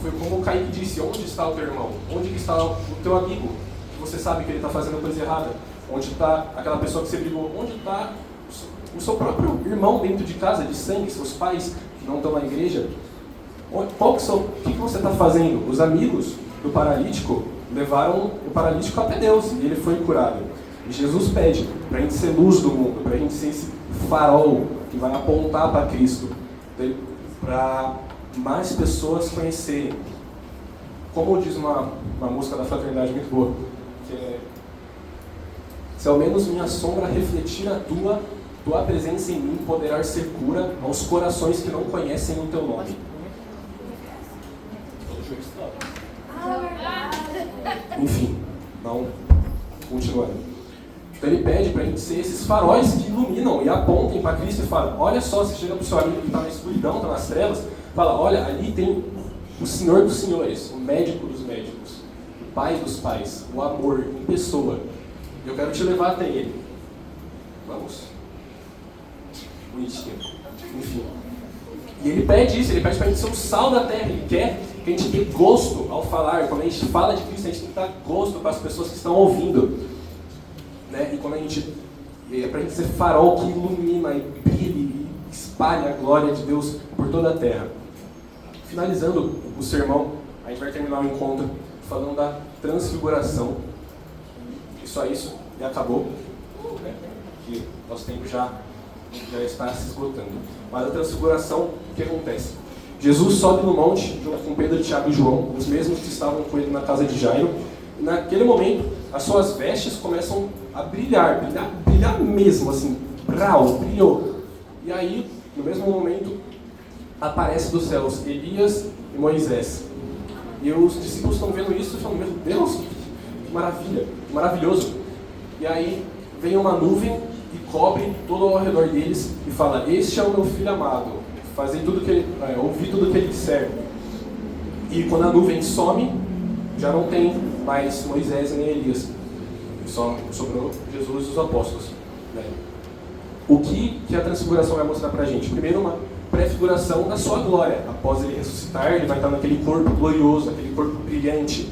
foi como o Kaique disse, onde está o teu irmão? Onde está o teu amigo? Que você sabe que ele está fazendo coisa errada? Onde está aquela pessoa que você brigou? Onde está o seu próprio irmão dentro de casa, de sangue, seus pais que não estão na igreja? O que você está fazendo? Os amigos do paralítico levaram o paralítico até Deus e ele foi curado. E Jesus pede para a gente ser luz do mundo, para a gente ser esse farol que vai apontar para Cristo, para mais pessoas conhecerem. Como diz uma música da Fraternidade muito boa, que é se ao menos minha sombra refletir a tua presença em mim poderá ser cura aos corações que não conhecem o teu nome. Enfim, não, continuando. Então ele pede para a gente ser esses faróis que iluminam e apontem para Cristo e falam, olha só, você chega para o seu amigo que está na escuridão, está nas trevas, fala, olha, ali tem o Senhor dos Senhores, o médico dos médicos, o Pai dos pais, o amor em pessoa. Eu quero te levar até Ele. Vamos. Bonitinho. Enfim. E ele pede isso, ele pede para a gente ser o sal da terra, ele quer que a gente tenha gosto ao falar. Quando a gente fala de Cristo, a gente tem que dar gosto para as pessoas que estão ouvindo. Né? E quando a gente, é para a gente ser farol que ilumina e brilha e espalha a glória de Deus por toda a terra. Finalizando o sermão, a gente vai terminar o encontro falando da transfiguração. E só isso, e acabou. Né? Que nosso tempo já está se esgotando. Mas a transfiguração, o que acontece? Jesus sobe no monte junto com Pedro, Tiago e João, os mesmos que estavam com ele na casa de Jairo. E naquele momento, as suas vestes começam a brilhar mesmo, assim, brilhou. E aí, no mesmo momento, aparece dos céus Elias e Moisés. E os discípulos estão vendo isso e falam, meu Deus, que maravilha, que maravilhoso. E aí, vem uma nuvem e cobre todo ao redor deles e fala, este é o meu filho amado, ouvi tudo que ele disser. E quando a nuvem some, já não tem mais Moisés nem Elias. Só sobrou Jesus e os apóstolos. Né? O que a transfiguração vai mostrar pra gente? Primeiro, uma prefiguração da sua glória. Após ele ressuscitar, ele vai estar naquele corpo glorioso, naquele corpo brilhante.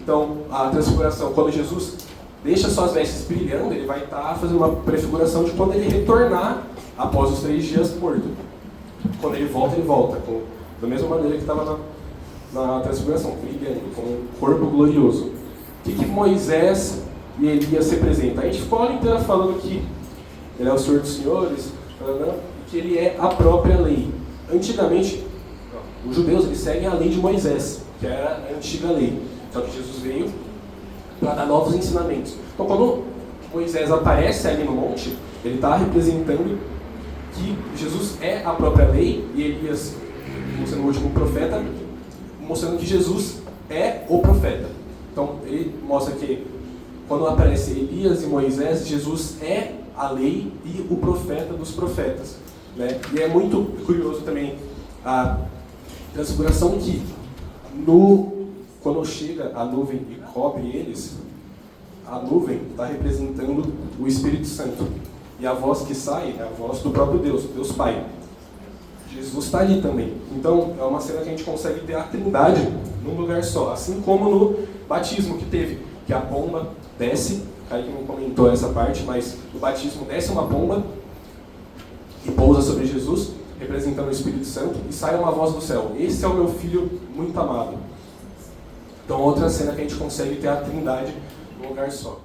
Então, a transfiguração, quando Jesus deixa suas vestes brilhando, ele vai estar fazendo uma prefiguração de quando ele retornar após os 3 dias morto. Quando ele volta da mesma maneira que estava na transfiguração, brilhando, com um corpo glorioso. O que Moisés e Elias representam? A gente ficou a hora inteira falando que ele é o Senhor dos Senhores, que ele é a própria lei. Antigamente, os judeus eles seguem a lei de Moisés, que era a antiga lei. Só que Jesus veio para dar novos ensinamentos. Então, quando Moisés aparece ali no monte, ele está representando que Jesus é a própria lei, e Elias, sendo o último profeta, mostrando que Jesus é o profeta. Então, ele mostra que quando aparece Elias e Moisés, Jesus é a lei e o profeta dos profetas. Né? E é muito curioso também a transfiguração que, quando chega a nuvem e cobre eles, a nuvem está representando o Espírito Santo. E a voz que sai é a voz do próprio Deus, Deus Pai. Jesus está ali também. Então, é uma cena que a gente consegue ter a Trindade num lugar só. Assim como no batismo que teve, que a pomba desce, Kaique não comentou essa parte, mas no batismo desce uma pomba e pousa sobre Jesus, representando o Espírito Santo, e sai uma voz do céu. Esse é o meu filho muito amado. Então, outra cena que a gente consegue ter a Trindade num lugar só.